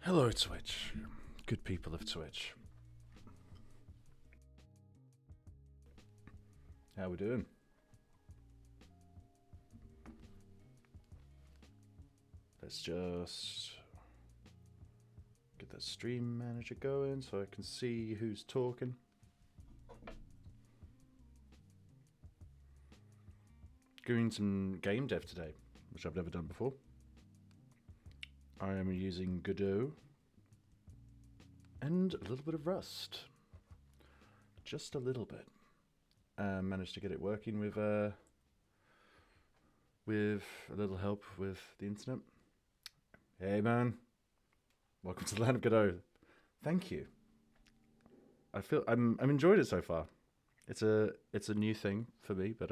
Hello, Twitch. Good people of Twitch. How we doing? Let's just get that stream manager going so I can see who's talking. Doing some game dev today, which I've never done before. I am using Godot and a little bit of Rust. Just a little bit. Managed to get it working with a little help with the internet. Hey man, welcome to the land of Godot. Thank you. I'm enjoyed it so far. It's a new thing for me, but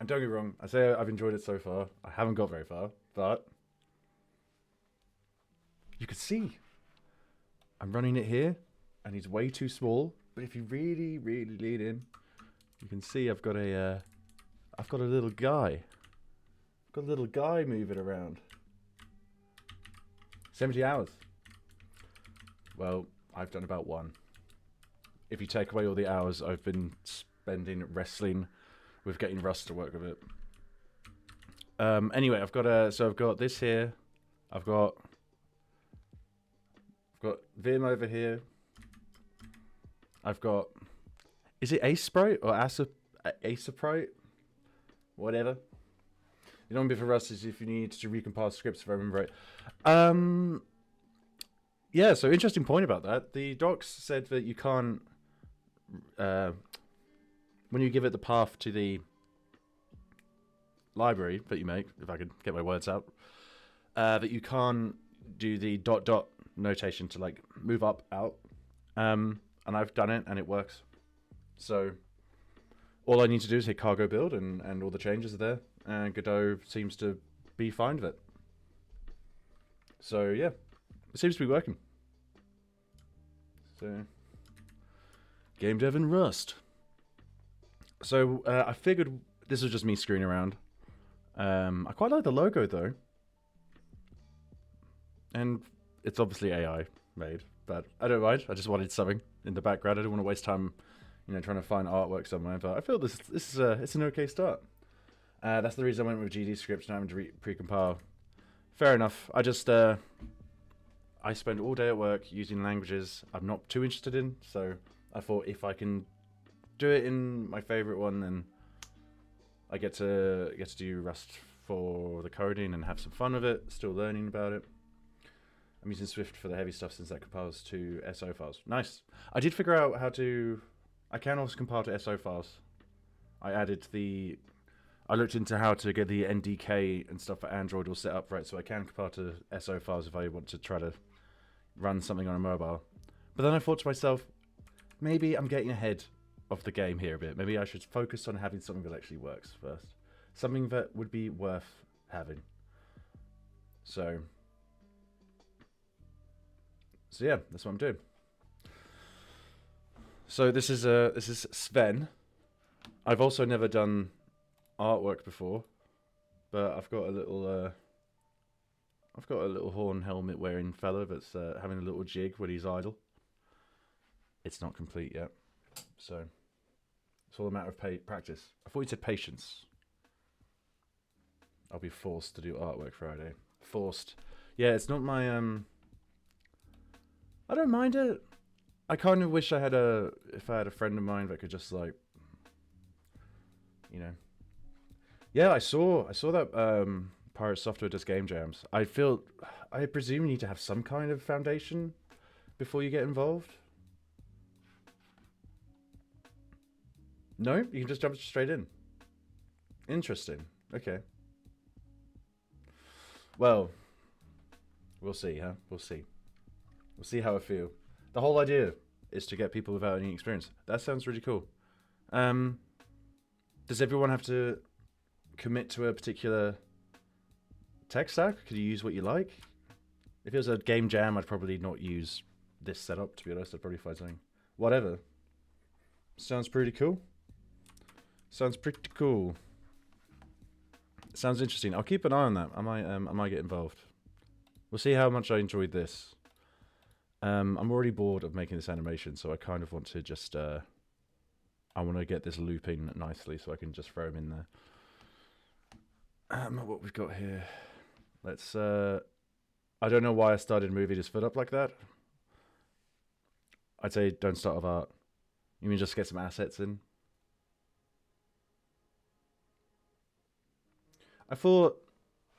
and don't get me wrong, I say I've enjoyed it so far. I haven't got very far, but you can see I'm running it here, and he's way too small. But if you really, really lean in, you can see I've got a little guy. I've got a little guy moving around. 70 hours. Well, I've done about one. If you take away all the hours I've been spending wrestling with getting Rust to work with it. Anyway, I've got this here. I've got Vim over here. I've got, is it Asprite or Asaprite? Whatever. The only bit for Rust is if you need to recompile scripts, if I remember right. Yeah, so interesting point about that. The docs said that you can't, when you give it the path to the library that you make, if I could get my words out, that you can't do the ... notation to like move up, out. And I've done it and it works. So all I need to do is hit cargo build and all the changes are there. And Godot seems to be fine with it. So yeah, it seems to be working. So game dev and Rust. So I figured this was just me screwing around. I quite like the logo though. And it's obviously AI made, but I don't mind. I just wanted something in the background. I don't want to waste time, trying to find artwork somewhere. But I feel this is it's an okay start. That's the reason I went with GD scripts and having to precompile. Fair enough. I just I spend all day at work using languages I'm not too interested in. So I thought if I can do it in my favorite one, then I get to do Rust for the coding and have some fun with it. Still learning about it. I'm using Swift for the heavy stuff since that compiles to SO files. Nice. I did figure out how to. I can also compile to SO files. I looked into how to get the NDK and stuff for Android all set up right, so I can compile to SO files if I want to try to run something on a mobile. But then I thought to myself, maybe I'm getting ahead of the game here a bit. Maybe I should focus on having something that actually works first. Something that would be worth having. So yeah, that's what I'm doing. So this is Sven. I've also never done artwork before, but I've got a little horn helmet wearing fella that's having a little jig when he's idle. It's not complete yet, so it's all a matter of practice. I thought you said patience. I'll be forced to do artwork Friday. Forced. Yeah, it's not my I don't mind it. I kind of wish if I had a friend of mine that could just like, Yeah, I saw that Pirate Software does game jams. I presume you need to have some kind of foundation before you get involved. No, you can just jump straight in. Interesting. Okay. Well, we'll see, huh? We'll see. We'll see how I feel. The whole idea is to get people without any experience. That sounds really cool. Does everyone have to commit to a particular tech stack? Could you use what you like? If it was a game jam, I'd probably not use this setup, to be honest. I'd probably find something. Whatever. Sounds pretty cool. Sounds pretty cool. Sounds interesting. I'll keep an eye on that. I might get involved. We'll see how much I enjoyed this. I'm already bored of making this animation, so I kind of want to just I want to get this looping nicely, so I can just throw him in there. What we've got here. Let's. I don't know why I started moving his foot up like that. I'd say don't start with art. You mean just get some assets in? I thought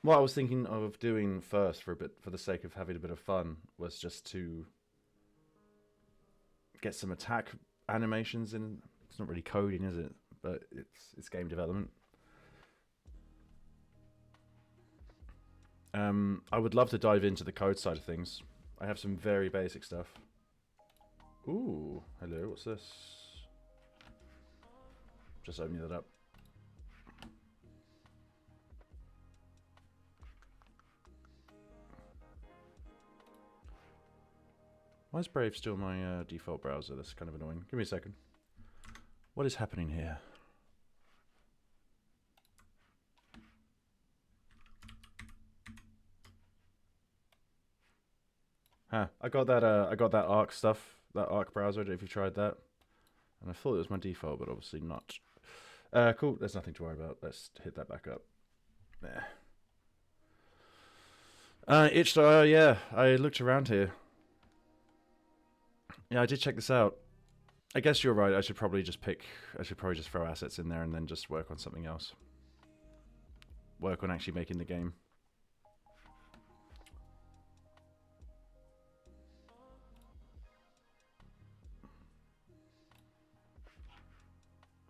what I was thinking of doing first for the sake of having a bit of fun was just to get some attack animations in. It's not really coding, is it? But it's game development. I would love to dive into the code side of things. I have some very basic stuff. Ooh, hello, what's this? Just opening that up. Why is Brave still my default browser? That's kind of annoying. Give me a second. What is happening here? Huh. I got that Arc stuff, that Arc browser. I don't know if you tried that. And I thought it was my default, but obviously not. Cool, there's nothing to worry about. Let's hit that back up. There. Yeah, I looked around here. Yeah, I did check this out. I guess you're right. I should probably just throw assets in there and then just work on something else. Work on actually making the game.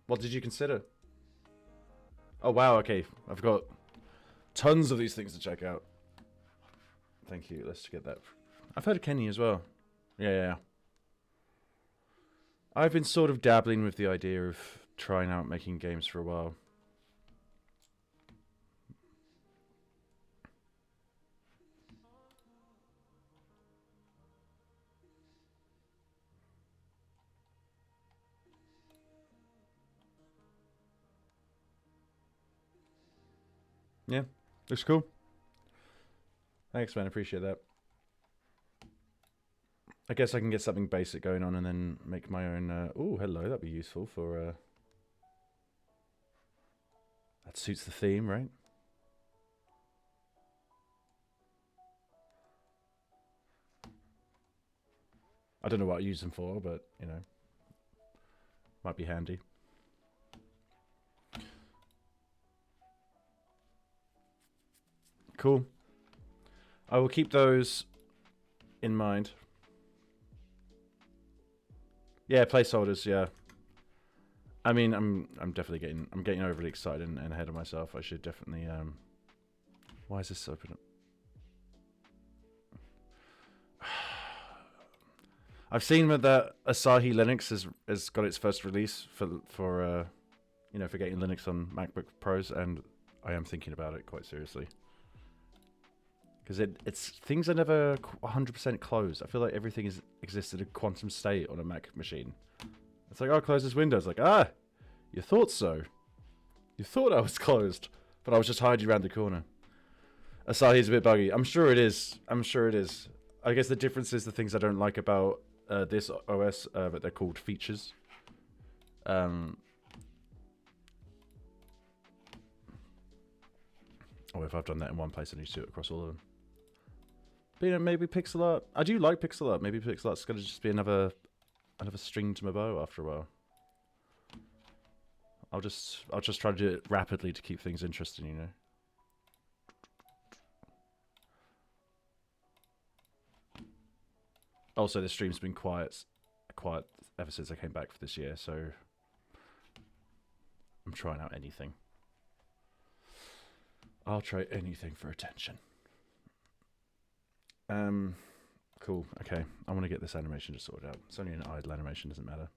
What did you consider? Oh wow, okay. I've got tons of these things to check out. Thank you. Let's get that. I've heard of Kenny as well. Yeah. I've been sort of dabbling with the idea of trying out making games for a while. Yeah, looks cool. Thanks, man. I appreciate that. I guess I can get something basic going on and then make my own... oh, hello. That'd be useful for... That suits the theme, right? I don't know what I use them for, but, you know, might be handy. Cool. I will keep those in mind. Yeah, placeholders, yeah. I mean, I'm definitely getting overly excited and ahead of myself. I should definitely why is this open? I've seen that Asahi Linux has got its first release for you know, for getting Linux on MacBook Pros, and I am thinking about it quite seriously. Because it's things are never 100% closed. I feel like everything exists in a quantum state on a Mac machine. It's like, oh, close this window. It's like, ah, you thought so. You thought I was closed, but I was just hiding around the corner. Asahi's a bit buggy. I'm sure it is. I guess the difference is the things I don't like about this OS, but they're called features. Oh, if I've done that in one place, I need to do it across all of them. But, you know, maybe pixel art. I do like pixel art. Maybe pixel art's going to just be another string to my bow after a while. I'll just try to do it rapidly to keep things interesting, you know. Also, the stream's been quiet ever since I came back for this year, so I'm trying out anything. I'll try anything for attention. Cool. Okay, I want to get this animation just sorted out. It's only an idle animation, doesn't matter.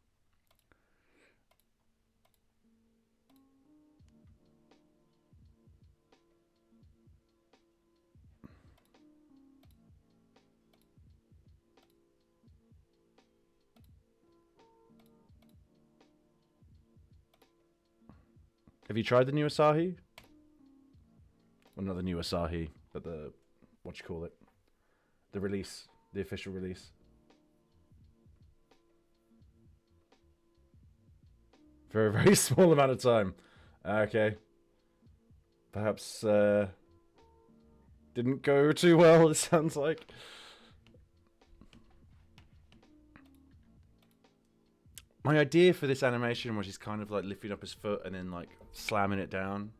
Have you tried the new Asahi? not the new Asahi, but the, what you call it? The release, the official release. For a very small amount of time. Okay. Perhaps didn't go too well, it sounds like. My idea for this animation was he's kind of like lifting up his foot and then like slamming it down.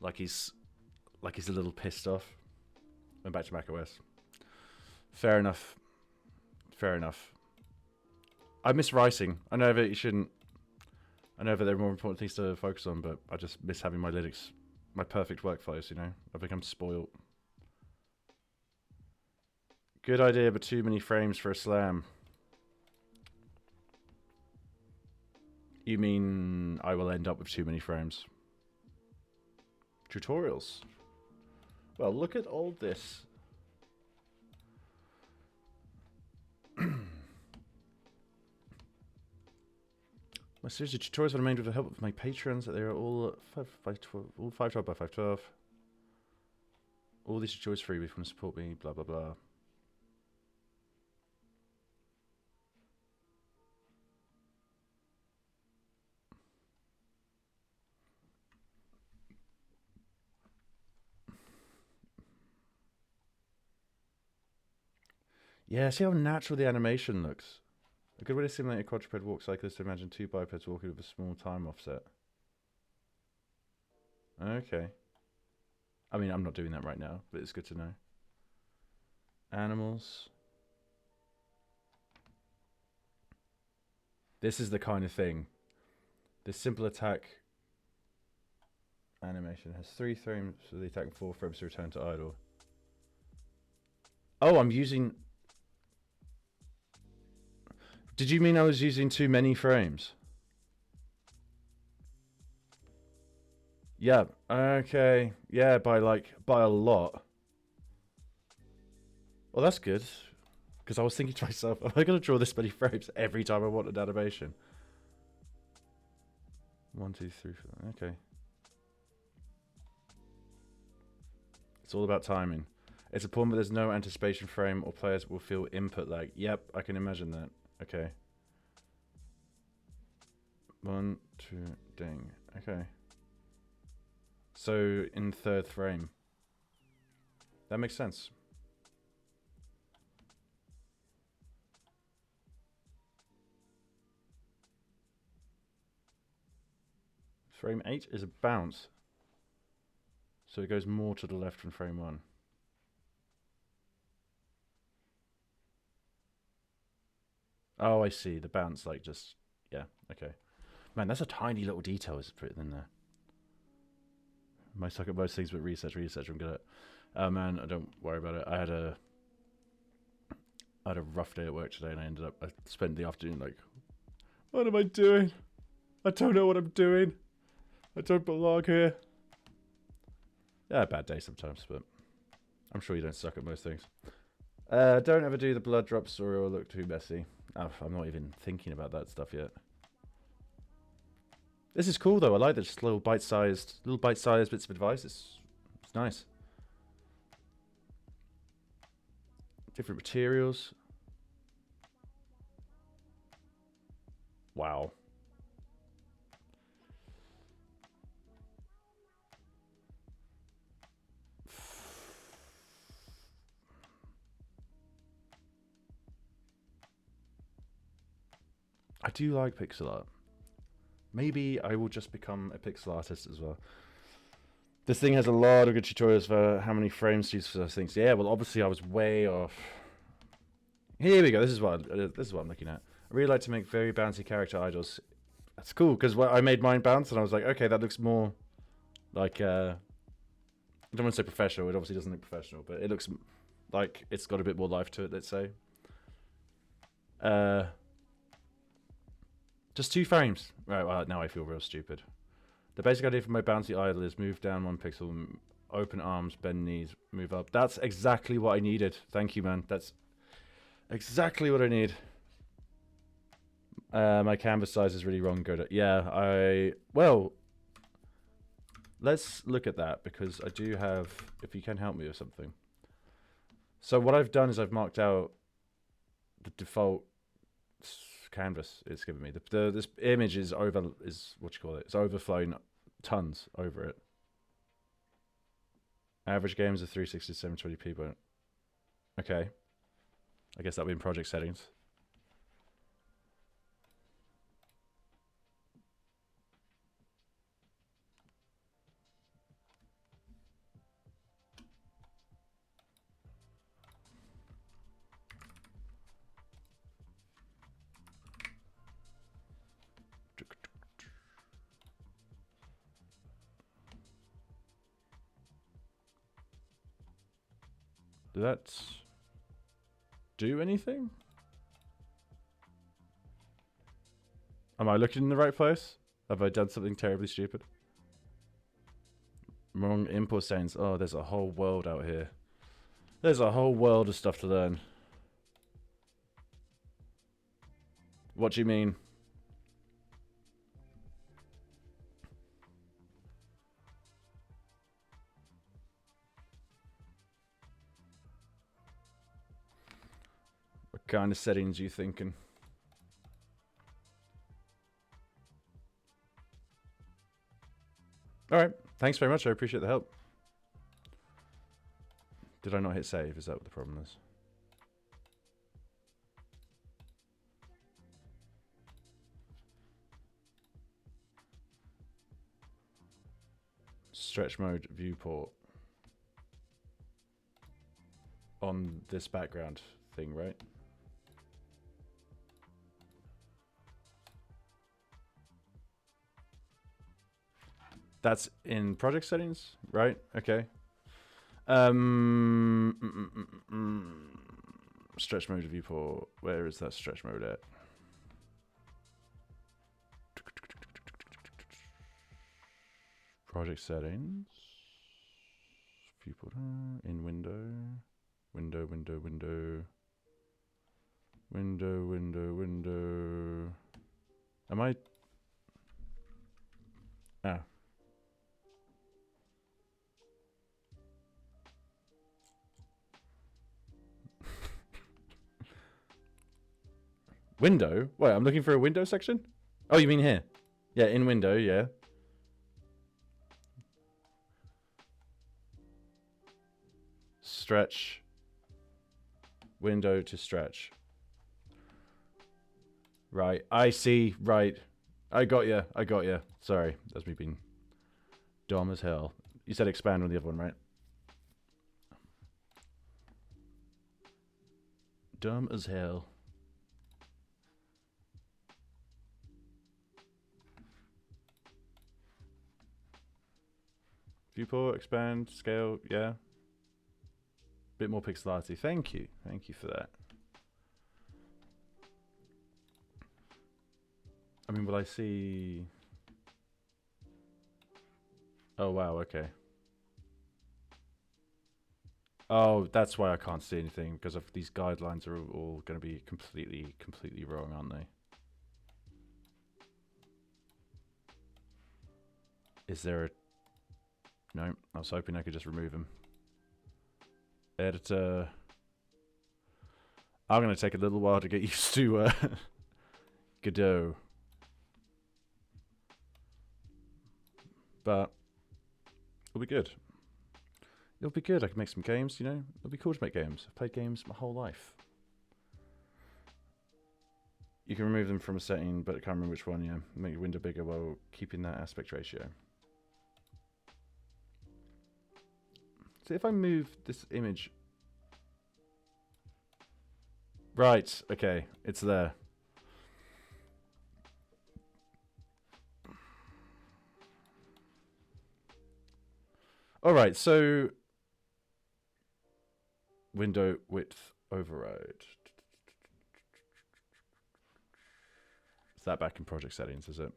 Like he's a little pissed off. Went back to macOS. Fair enough. Fair enough. I miss writing. I know that you shouldn't. I know that there are more important things to focus on, but I just miss having my Linux, my perfect workflows, you know? I've become spoiled. Good idea, but too many frames for a slam. You mean I will end up with too many frames? Tutorials. Well, look at all this. My series of tutorials are made with the help of my patrons. They are all 512 by 512. All these tutorials free if you want to support me, blah blah blah. Yeah, see how natural the animation looks. A good way to simulate a quadruped walk cyclist to imagine two bipeds walking with a small time offset. Okay. I mean, I'm not doing that right now, but it's good to know. Animals. This is the kind of thing. This simple attack animation has 3 frames for the attack and 4 frames to return to idle. Oh, I'm using... Did you mean I was using too many frames? Yeah, okay. Yeah, by a lot. Well, that's good. Because I was thinking to myself, am I going to draw this many frames every time I want an animation? 1, 2, 3, 4. Okay. It's all about timing. It's a point where there's no anticipation frame or players will feel input lag. Yep, I can imagine that. Okay. 1, 2, ding. Okay. So, in 3rd frame. That makes sense. Frame 8 is a bounce. So it goes more to the left from frame 1. Oh, I see. The bounce, like, just... Yeah, okay. Man, that's a tiny little detail is put in there. I suck at most things but research I'm good at. Oh man, don't worry about it. I had a rough day at work today and I spent the afternoon like, what am I doing? I don't know what I'm doing. I don't belong here. Yeah, bad day sometimes, but I'm sure you don't suck at most things. Don't ever do the blood drop story or look too messy. Oh, I'm not even thinking about that stuff yet. This is cool though. I like this little bite-sized bits of advice. It's nice. Different materials. Wow. I do like pixel art. Maybe I will just become a pixel artist as well. This thing has a lot of good tutorials for how many frames to use for those things. Yeah, well, obviously I was way off. Here we go. This is what I'm looking at. I really like to make very bouncy character idols. That's cool because I made mine bounce and I was like, okay, that looks more like I don't want to say professional. It obviously doesn't look professional, but it looks like it's got a bit more life to it. Let's say. Just 2 frames. Right, well, now I feel real stupid. The basic idea for my bouncy idol is move down 1 pixel, open arms, bend knees, move up. That's exactly what I needed. Thank you, man. That's exactly what I need. My canvas size is really wrong, Godot. Yeah, well, let's look at that, because I do have, if you can help me with something. So what I've done is I've marked out the default canvas it's given me. This image is what you call it? It's overflowing tons over it. Average games are 360 720p, but okay. I guess that'll be in project settings. Did that do anything? Am I looking in the right place? Have I done something terribly stupid? Wrong import settings. Oh, there's a whole world out here. There's a whole world of stuff to learn. What do you mean? What kind of settings are you thinking? Alright, thanks very much. I appreciate the help. Did I not hit save? Is that what the problem is? Stretch mode viewport on this background thing, right? That's in project settings, right? Okay. Stretch mode viewport. Where is that stretch mode at? Project settings. Viewport in window. Window. Am I? Ah. Window? Wait, I'm looking for a window section? Oh, you mean here? Yeah, in window, yeah. Stretch. Window to stretch. Right, I see, right. I got you. Sorry, that's me being dumb as hell. You said expand on the other one, right? Dumb as hell. Viewport, expand, scale, yeah. Bit more pixelarity. Thank you for that. I mean, will I see? Oh wow, okay. Oh, that's why I can't see anything, because of these guidelines are all going to be completely wrong, aren't they? Is there a... No, I was hoping I could just remove him. Editor. I'm going to take a little while to get used to Godot. But it'll be good. It'll be good. I can make some games, you know? It'll be cool to make games. I've played games my whole life. You can remove them from a setting, but I can't remember which one, yeah. Make your window bigger while keeping that aspect ratio. So if I move this image... Right, okay, it's there. Alright, so... Window width override. Is that back in project settings, is it?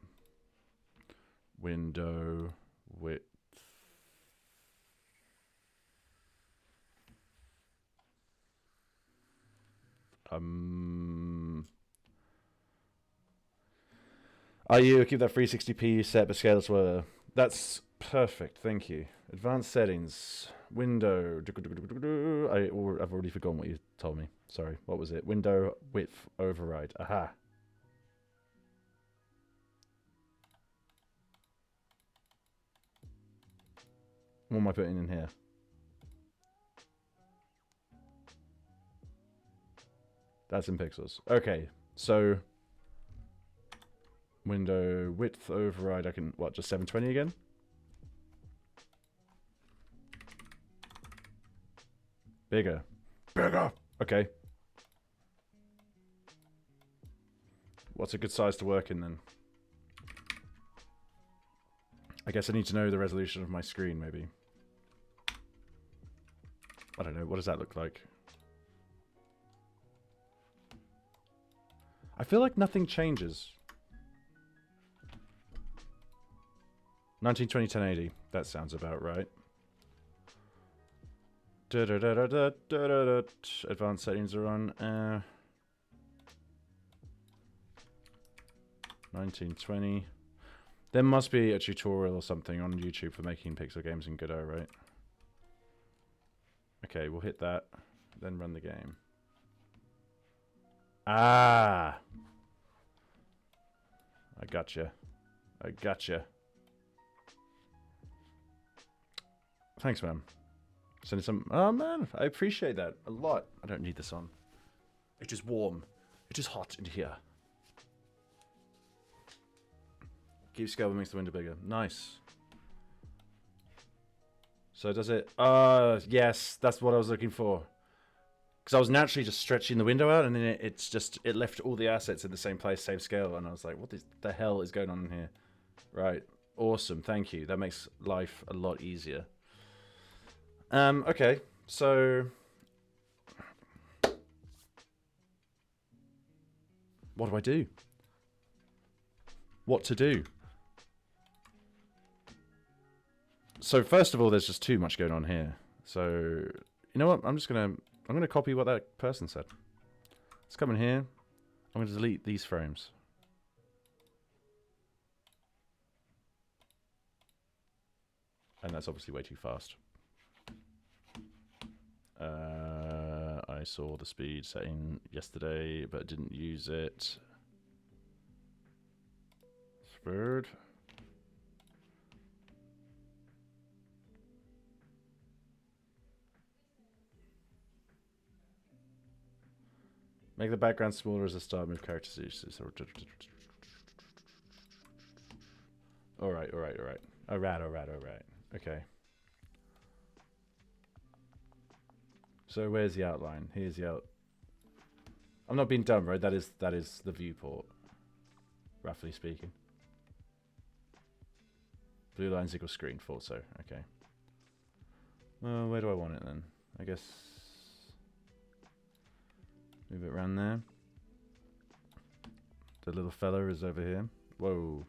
Window width. Are you keep that 360p set but scale as well? That's Perfect, thank you. Advanced settings. Window. I've already forgotten what you told me. Sorry, what was it? Window width override. Aha. What am I putting in here? That's in pixels. Okay, so window width override. I can, what, just 720 again? Bigger. Bigger! Okay. What's a good size to work in then? I guess I need to know the resolution of my screen, maybe. I don't know, what does that look like? I feel like nothing changes. 1920 1080. That sounds about right. Advanced settings are on. 1920. There must be a tutorial or something on YouTube for making pixel games in Godot, right? Okay, we'll hit that, then run the game. Ah! I gotcha. I gotcha. Thanks, man. Send some. Oh, man, I appreciate that a lot. I don't need this on. It is warm. It is hot in here. Keep scale makes the window bigger. Nice. So does it... yes, that's what I was looking for. Because I was naturally just stretching the window out, and then it left all the assets in the same place, same scale, and I was like, what the hell is going on in here? Right. Awesome. Thank you. That makes life a lot easier. Okay. So... what do I do? What to do? So first of all, there's just too much going on here. So, you know what? I'm gonna copy what that person said. Let's come in here. I'm gonna delete these frames. And that's obviously way too fast. I saw the speed setting yesterday, but didn't use it. Third. Make the background smaller as a start, move characters uses. Alright. Alright. Okay. So where's the outline? Here's the out. I'm not being dumb, right? That is the viewport, roughly speaking. Blue lines equal screen. Thought so. Okay. Well, where do I want it then? I guess move it around there. The little fella is over here. Whoa.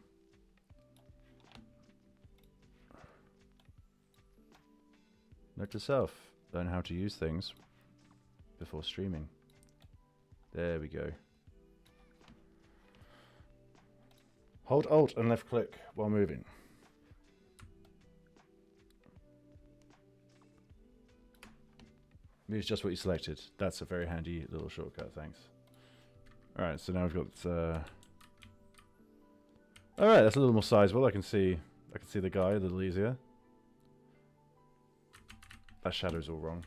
Note to self. Learn how to use things before streaming. There we go. Hold Alt and left click while moving. Moves just what you selected. That's a very handy little shortcut, thanks. Alright, so now we've got alright, that's a little more sizable. I can see the guy a little easier. That shadow's all wrong.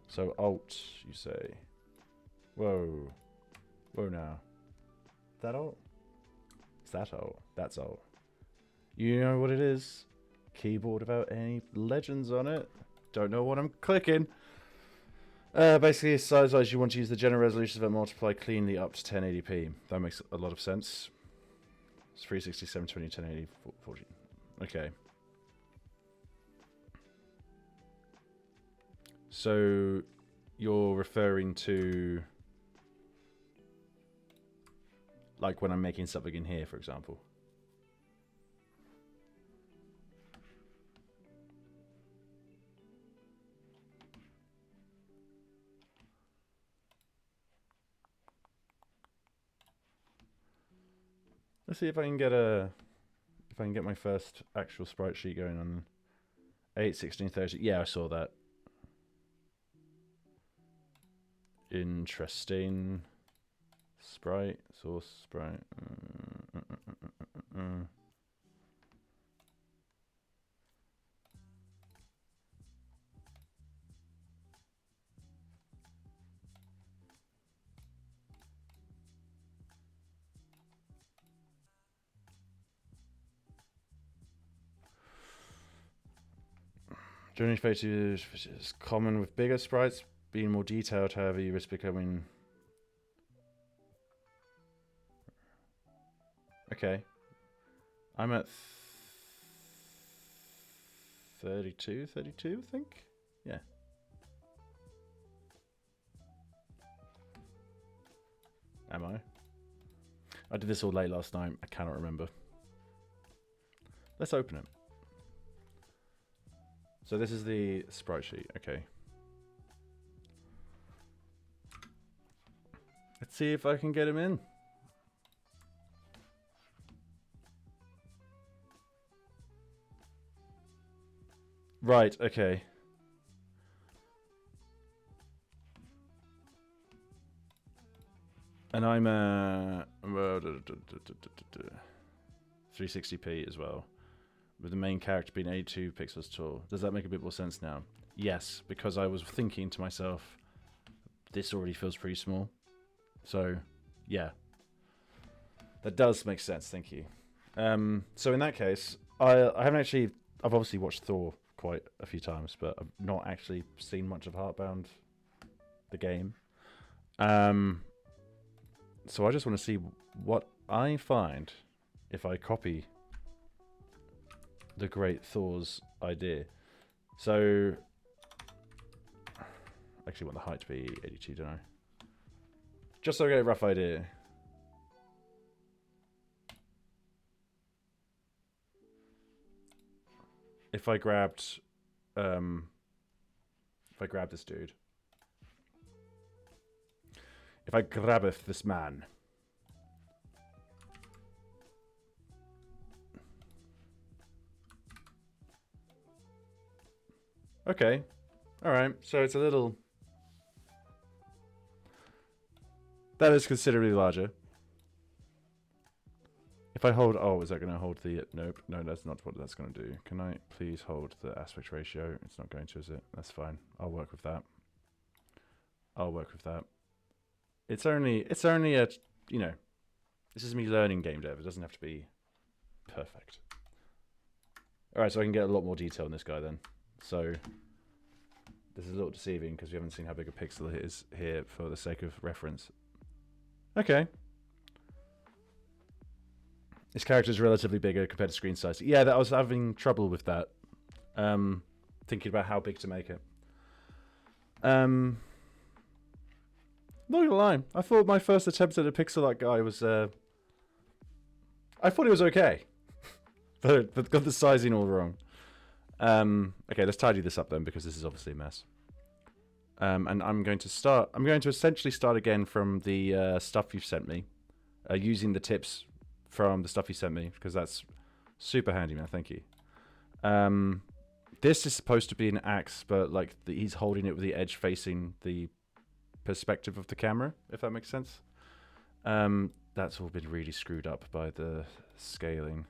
So Alt, you say. Whoa. Whoa now. Is that Alt? Is that Alt? That's Alt. You know what it is? Keyboard without any legends on it. Don't know what I'm clicking. Basically, size-wise, you want to use the general resolution of it multiply cleanly up to 1080p. That makes a lot of sense. It's 360, 720, 1080, 40. Okay. So, you're referring to... like when I'm making something in here, for example. Let's see if I can get a If I can get my first actual sprite sheet going on 8/16/30. Yeah, I saw that. Interesting. Sprite, source sprite. Journey space is common with bigger sprites, being more detailed, however, you risk becoming. Okay. I'm at 32, I think? Yeah. Am I? I did this all late last night. I cannot remember. Let's open it. So this is the sprite sheet. Okay. Let's see if I can get him in. Right, okay. And I'm 360p as well, with the main character being 82 pixels tall. Does that make a bit more sense now? Yes, because I was thinking to myself, this already feels pretty small. So, yeah. That does make sense, thank you. So in that case, I haven't actually... I've obviously watched Thor quite a few times, but I've not actually seen much of Heartbound, the game. So I just want to see what I find if I copy the great Thor's idea. So, I actually want the height to be 82, don't I? Just so I get a rough idea. If I grabbed this dude. If I grabbeth this man. Okay. Alright, so it's a little... That is considerably larger. If I hold... Oh, is that going to hold the... Nope. No, that's not what that's going to do. Can I please hold the aspect ratio? It's not going to, is it? That's fine. I'll work with that. I'll work with that. It's only a... You know... This is me learning game dev. It doesn't have to be perfect. Alright, so I can get a lot more detail in this guy then. So... This is a little deceiving because we haven't seen how big a pixel it is here for the sake of reference. Okay. This character is relatively bigger compared to screen size. Yeah, I was having trouble with that. Thinking about how big to make it. Not gonna lie, I thought my first attempt at a pixel art guy was... I thought it was okay. but got the sizing all wrong. Okay, let's tidy this up then, because this is obviously a mess. And I'm going to essentially start again from the stuff you've sent me, using the tips from the stuff you sent me, because that's super handy, man. Thank you. This is supposed to be an axe, but like he's holding it with the edge facing the perspective of the camera, if that makes sense. That's all been really screwed up by the scaling.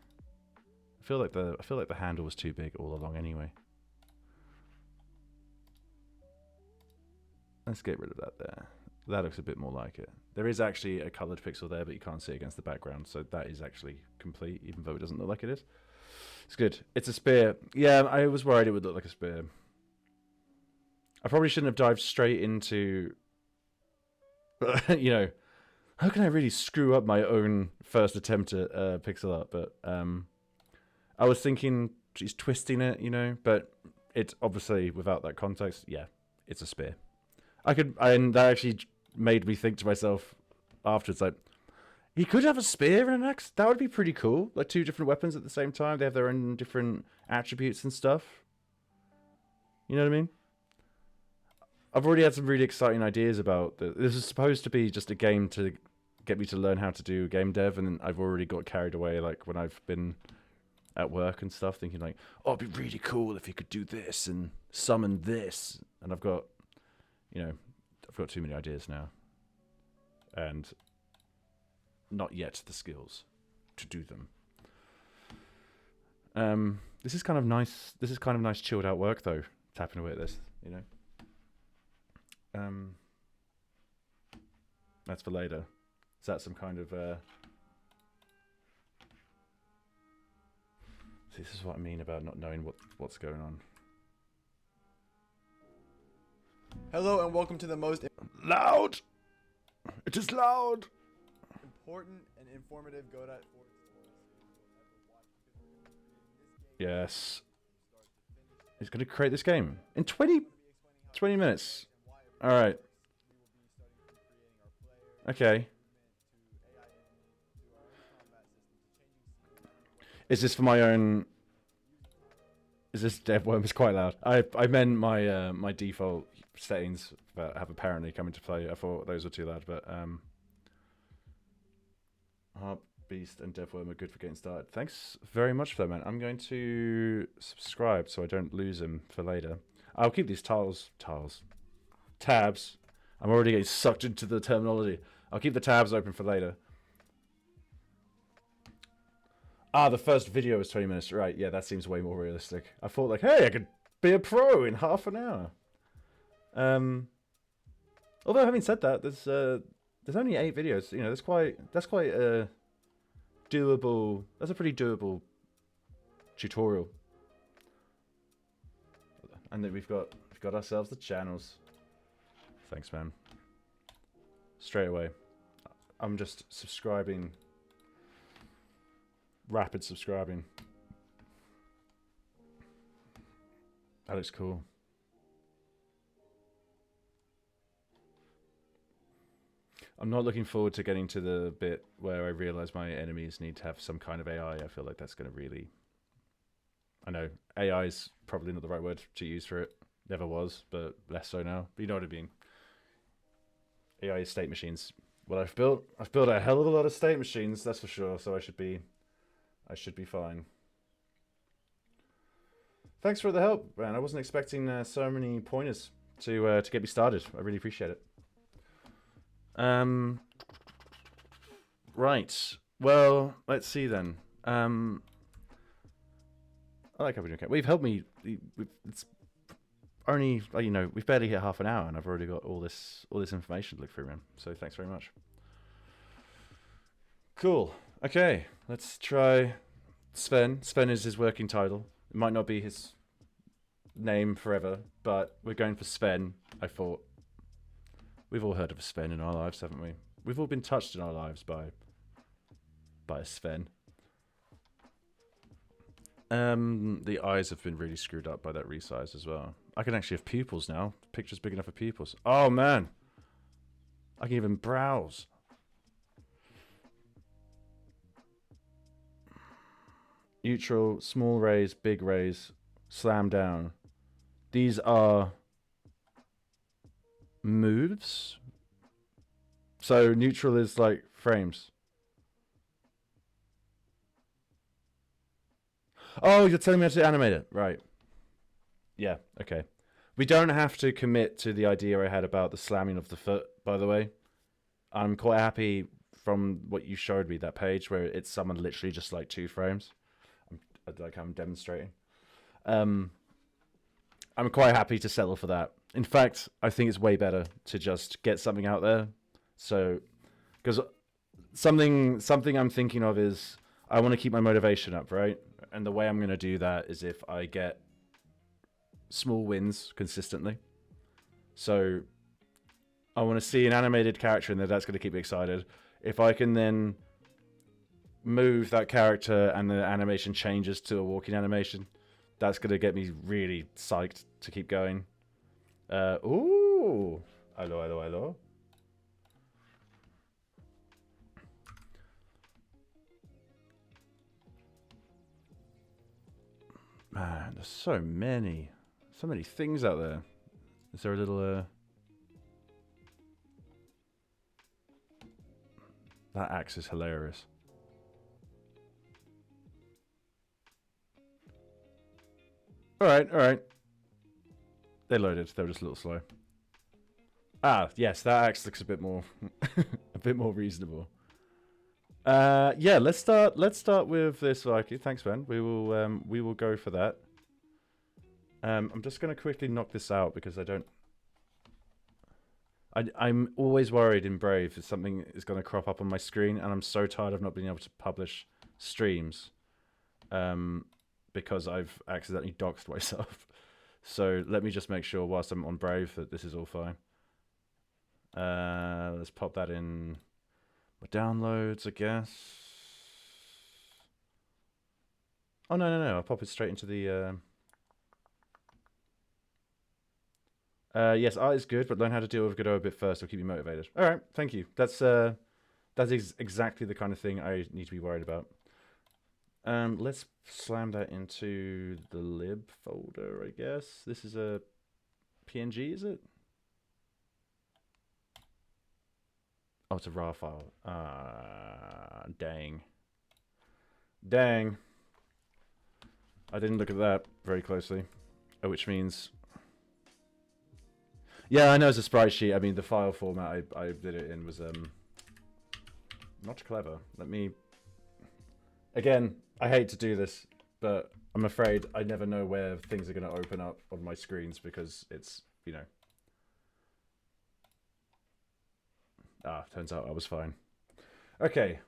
I feel like the handle was too big all along anyway. Let's get rid of that there. That looks a bit more like it. There is actually a coloured pixel there, but you can't see it against the background, so that is actually complete, even though it doesn't look like it is. It's good. It's a spear. Yeah, I was worried it would look like a spear. I probably shouldn't have dived straight into... you know, how can I really screw up my own first attempt at pixel art? But I was thinking she's twisting it, you know, but it's obviously, without that context, yeah, it's a spear. And that actually made me think to myself afterwards, like, he could have a spear and an axe. That would be pretty cool. Like two different weapons at the same time. They have their own different attributes and stuff. You know what I mean? I've already had some really exciting ideas about this. This is supposed to be just a game to get me to learn how to do game dev, and I've already got carried away, like when I've been at work and stuff, thinking like, oh, it'd be really cool if you could do this and summon this. And I've got too many ideas now, and not yet the skills to do them. This is kind of nice. This is kind of nice, chilled out work though. Tapping away at this, That's for later. Is that some kind of? See, this is what I mean about not knowing what's going on. Hello and welcome to the most Loud. It is loud. important and informative Godot. Yes. He's going to create this game in 20 minutes. All right. Okay. Is this for my own? Is this DevWorm is quite loud? I meant my my default settings that have apparently come into play. I thought those were too loud, but Harp Beast and DevWorm are good for getting started. Thanks very much for that, man. I'm going to subscribe so I don't lose him for later. I'll keep these tabs. I'm already getting sucked into the terminology. I'll keep the tabs open for later. Ah, the first video was 20 minutes. Right, yeah, that seems way more realistic. I thought like, hey, I could be a pro in half an hour. Although having said that, there's only 8 videos. That's quite a doable. That's a pretty doable tutorial. And then we've got ourselves the channels. Thanks, man. Straight away, I'm just subscribing. Rapid subscribing. That looks cool. I'm not looking forward to getting to the bit where I realize my enemies need to have some kind of AI. I feel like that's going to really... I know, AI is probably not the right word to use for it. Never was, but less so now. But you know what I mean. AI is state machines. What I've built a hell of a lot of state machines, that's for sure, so I should be fine. Thanks for the help, man. I wasn't expecting so many pointers to get me started. I really appreciate it. Right. Well, let's see then. I like how we're doing. Okay. We've helped me. It's only we've barely hit half an hour, and I've already got all this information to look through, man. So thanks very much. Cool. Okay, let's try Sven. Sven is his working title. It might not be his name forever, but we're going for Sven. I thought we've all heard of a Sven in our lives, haven't we? We've all been touched in our lives by a Sven. The eyes have been really screwed up by that resize as well. I can actually have pupils now. The picture's big enough for pupils. Oh man, I can even browse. Neutral, small raise, big raise, slam down. These are moves. So neutral is like frames. Oh, you're telling me how to animate it. Right. Yeah, okay. We don't have to commit to the idea I had about the slamming of the foot, by the way. I'm quite happy from what you showed me, that page where it's someone literally just like 2 frames. I'm demonstrating. I'm quite happy to settle for that. In fact, I think it's way better to just get something out there. So, because something I'm thinking of is I want to keep my motivation up, right? And the way I'm going to do that is if I get small wins consistently. So I want to see an animated character in there. That's going to keep me excited. If I can then move that character and the animation changes to a walking animation, that's going to get me really psyched to keep going. Ooh. Hello. Man, there's so many things out there. Is there a little that axe is hilarious. All right. They loaded. They were just a little slow. Ah, yes, that axe looks a bit more, a bit more reasonable. Yeah, let's start with this Viking. Thanks, Ben. We will go for that. I'm just gonna quickly knock this out because I'm always worried in Brave that something is gonna crop up on my screen, and I'm so tired of not being able to publish streams, because I've accidentally doxed myself. So let me just make sure whilst I'm on Brave that this is all fine. Let's pop that in my downloads, I guess. Oh no! I'll pop it straight into the. Yes, art is good, but learn how to deal with Godot a bit first. It'll keep you motivated. All right, thank you. That's exactly the kind of thing I need to be worried about. Let's slam that into the lib folder, I guess. This is a PNG, is it? Oh, it's a RAR file. Dang. I didn't look at that very closely. Which means... Yeah, I know it's a sprite sheet. I mean, the file format I did it in was not clever. Let me... Again, I hate to do this, but I'm afraid I never know where things are going to open up on my screens because it's, you know... turns out I was fine. Okay,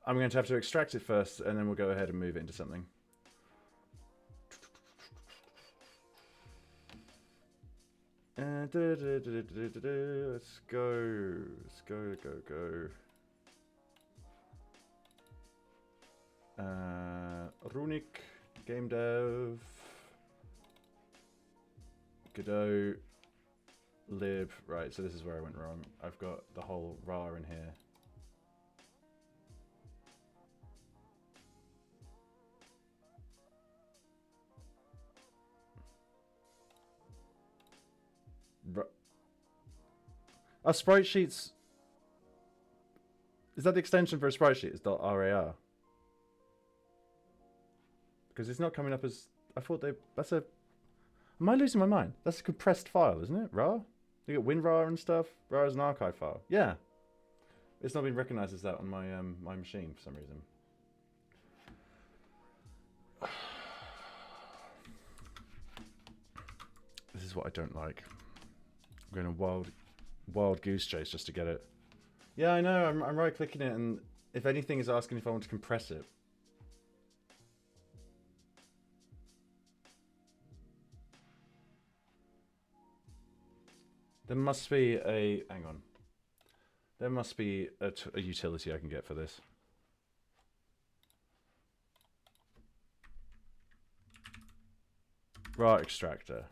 I'm going to have to extract it first, and then we'll go ahead and move it into something. Let's go. Runic, game dev, Godot, lib. Right, so this is where I went wrong. I've got the whole RAR in here. Are sprite sheets... Is that the extension for a sprite sheet? It's .rar. Because it's not coming up as... I thought they... That's a... Am I losing my mind? That's a compressed file, isn't it? RAR? You got WinRAR and stuff? RAR is an archive file. Yeah. It's not been recognized as that on my my machine for some reason. This is what I don't like. I'm going a wild goose chase just to get it. Yeah, I know. I'm right clicking it, and if anything, is asking if I want to compress it. There must be a... Hang on. There must be a utility I can get for this. RAR extractor.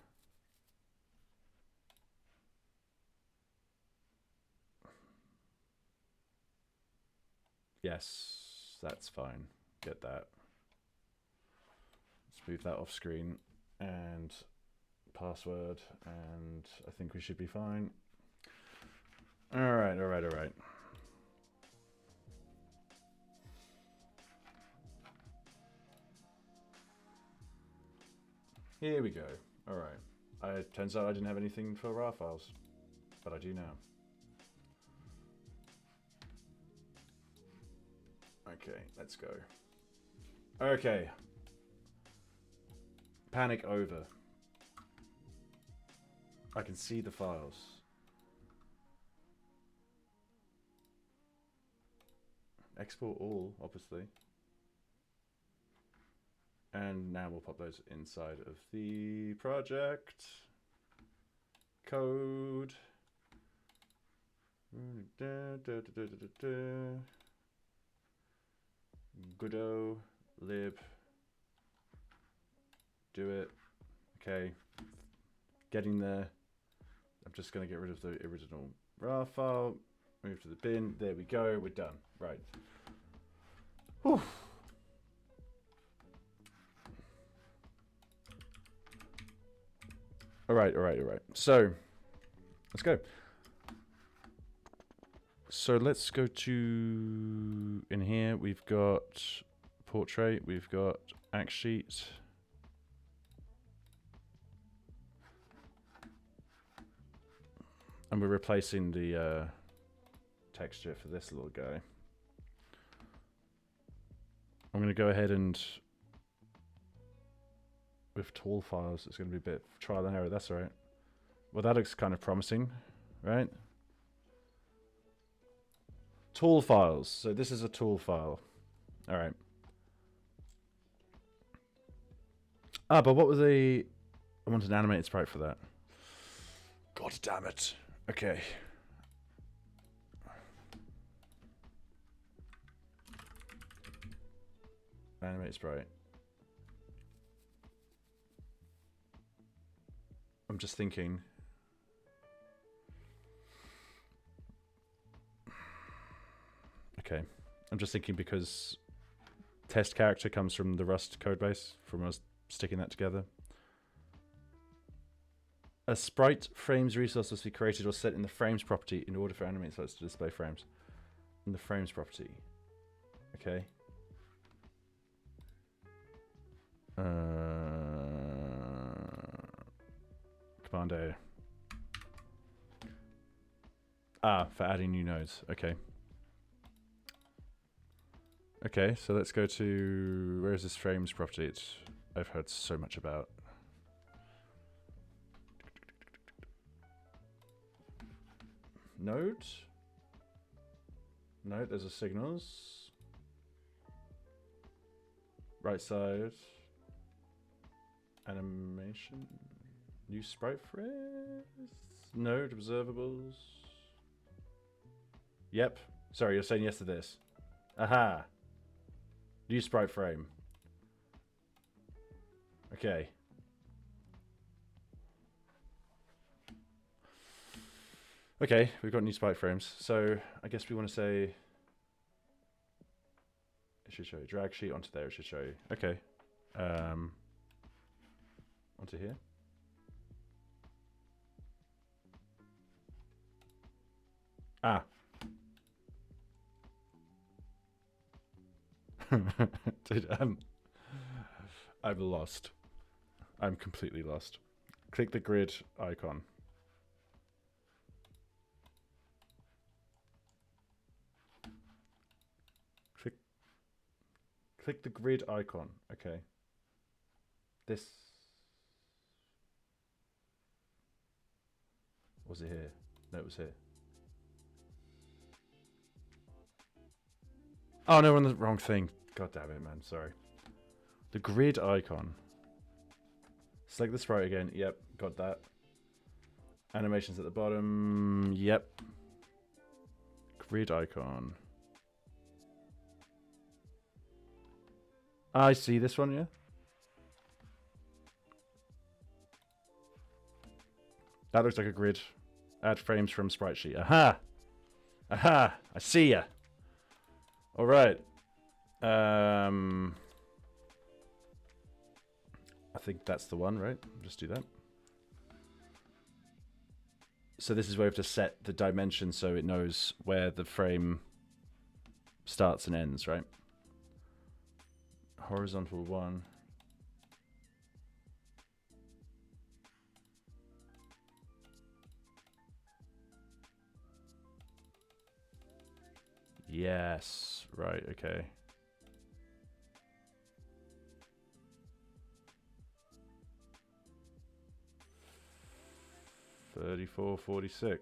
Yes, that's fine. Get that. Let's move that off screen and password, and I think we should be fine. All right. Here we go. All right. Turns out I didn't have anything for RAR files, but I do now. Okay, let's go. Okay. Panic over. I can see the files. Export all, obviously. And now we'll pop those inside of the project. Code. Godot, lib. Do it. Okay. Getting there. I'm just going to get rid of the original RAR file. Move to the bin. There we go. We're done. Right. Whew. All right. So, let's go. So let's go to... In here, we've got portrait. We've got act sheet. And we're replacing the texture for this little guy. I'm going to go ahead and, with tool files, it's going to be a bit trial and error. That's all right. Well, that looks kind of promising, right? Tool files. So this is a tool file. All right. Ah, but what was the... I wanted an animated sprite for that. God damn it. Okay. Animated sprite. I'm just thinking. Okay. I'm just thinking because test character comes from the Rust codebase, from us sticking that together. A sprite frames resource must be created or set in the frames property in order for animated sprites to display frames. In the frames property. Okay. Command A. Ah, for adding new nodes. Okay. Okay, so let's go to... Where is this frames property? I've heard so much about. Node? No, there's a signals. Right side. Animation. New sprite phrase. Node observables. Yep. Sorry, you're saying yes to this. Aha. New sprite frame. Okay. Okay, we've got new sprite frames. So I guess we want to say it should show you drag sheet onto there. It should show you. Okay. Onto here. Ah. Dude, I'm lost. I'm completely lost. Click the grid icon. Click the grid icon. Okay. This. Was it here? No, it was here. Oh no, we're on the wrong thing. God damn it, man. Sorry. The grid icon. Select the sprite again. Yep, got that. Animations at the bottom. Yep. Grid icon. I see this one, yeah? That looks like a grid. Add frames from sprite sheet. Aha! Aha! I see ya! Alright. I think that's the one, right? Just do that. So this is where we have to set the dimension so it knows where the frame starts and ends, right? Horizontal 1. Yes. Right, okay. $34.46.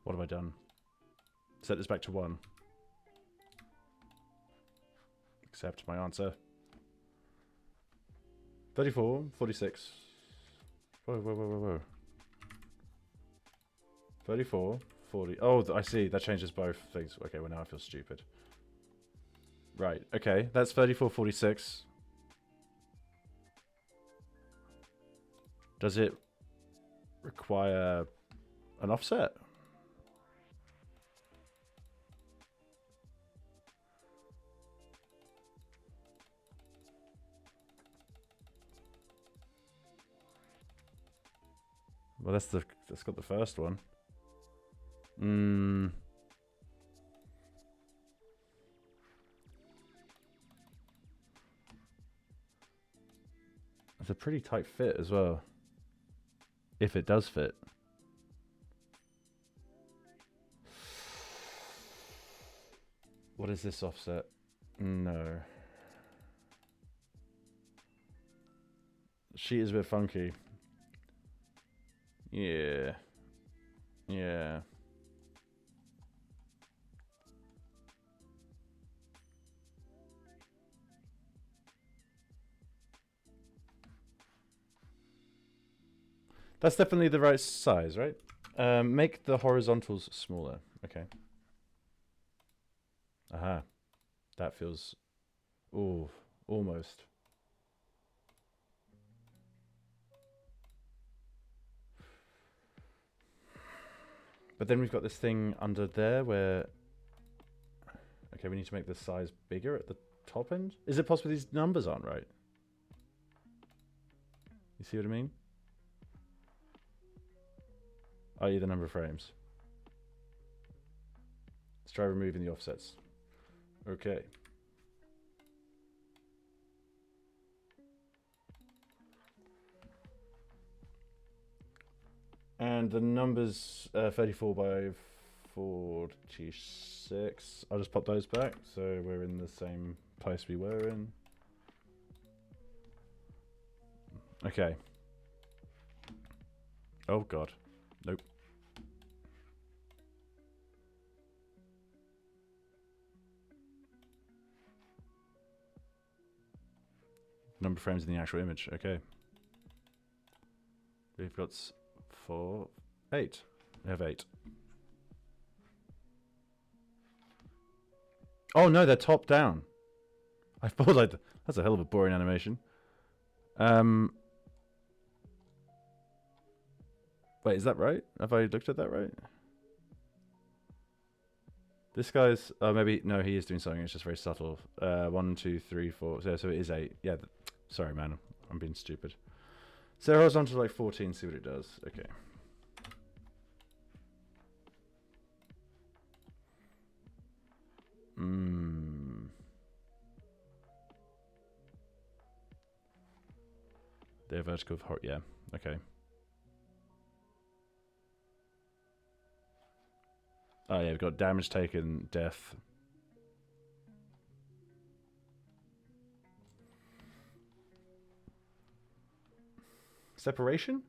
What have I done? Set this back to 1. Accept my answer. 34.46. Whoa, whoa, whoa, whoa, whoa. 34.40. Oh, I see. That changes both things. Okay, well now I feel stupid. Right, okay. That's 34.46. Does it require an offset? Well, that's got the first one. It's a pretty tight fit as well. If it does fit. What is this offset? No. Sheet is a bit funky. Yeah. Yeah. That's definitely the right size, right? Make the horizontals smaller. Okay. Aha. That feels... Ooh, almost. But then we've got this thing under there where... Okay, we need to make the size bigger at the top end? Is it possible these numbers aren't right? You see what I mean? i.e. the number of frames. Let's try removing the offsets. Okay. And the numbers 34 by 46. I'll just pop those back so we're in the same place we were in. Okay. Oh god. Nope. Number of frames in the actual image. Okay. We've got 8. We have 8. Oh no, they're top down. I thought like that's a hell of a boring animation. Wait, is that right? Have I looked at that right? This guy's maybe no, he is doing something. It's just very subtle. 1, 2, 3, 4. So it is 8. Yeah. Sorry, man. I'm being stupid. So horizontal like 14. See what it does. Okay. They're vertical. Yeah. Okay. Oh yeah, we've got damage taken, death. Separation?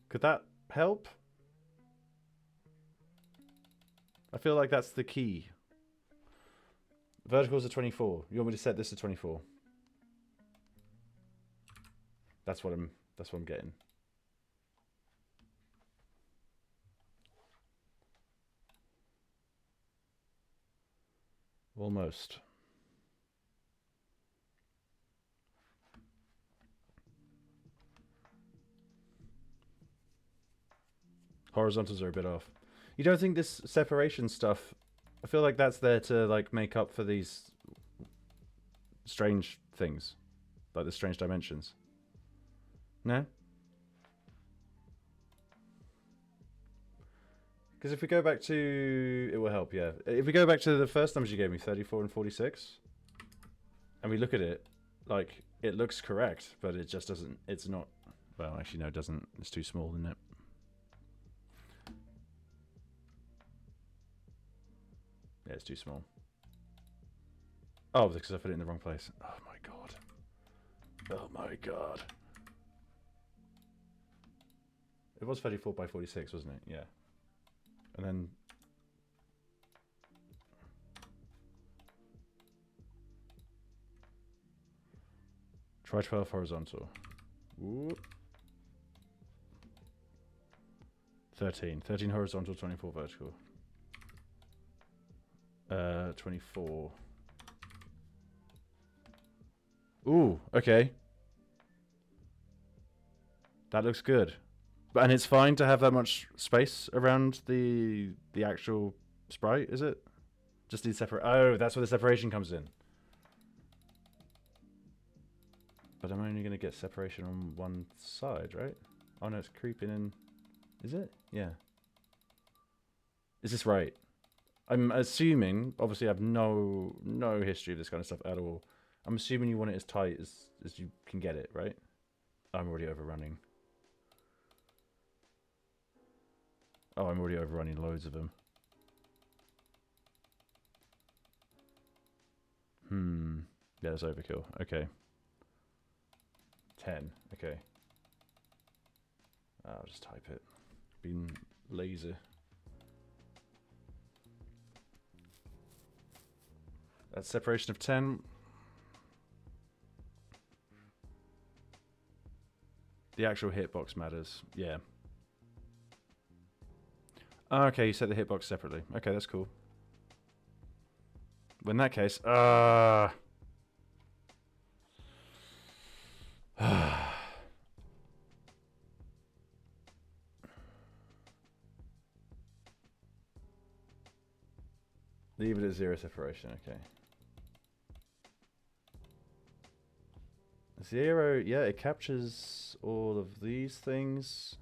Could that help? I feel like that's the key. Verticals are 24. You want me to set this to 24? That's what I'm getting. Almost. Horizontals are a bit off. You don't think this separation stuff, I feel like that's there to like make up for these strange things, like the strange dimensions. No? Because if we go back to, it will help, yeah. If we go back to the first numbers you gave me, 34 and 46, and we look at it, like, it looks correct, but it just doesn't, it's not, well, actually, no, it doesn't, it's too small, isn't it? Yeah, it's too small. Oh, because I put it in the wrong place. Oh my god. Oh my god. It was 34 by 46, wasn't it? Yeah. And then... Try 12 horizontal. Ooh. 13. 13 horizontal, 24 vertical. 24. Ooh, okay. That looks good. And it's fine to have that much space around the actual sprite, is it? Just need separate. Oh, that's where the separation comes in. But I'm only going to get separation on one side, right? Oh no, it's creeping in. Is it? Yeah. Is this right? I'm assuming, obviously I have no history of this kind of stuff at all. I'm assuming you want it as tight as you can get it, right? I'm already overrunning. Oh, I'm already overrunning loads of them. Yeah, that's overkill. Okay. 10. Okay. I'll just type it. Being lazy. That's separation of 10. The actual hitbox matters. Yeah. Okay, you set the hitbox separately. Okay, that's cool. Well, in that case, leave it at 0 separation, okay. 0, yeah, it captures all of these things.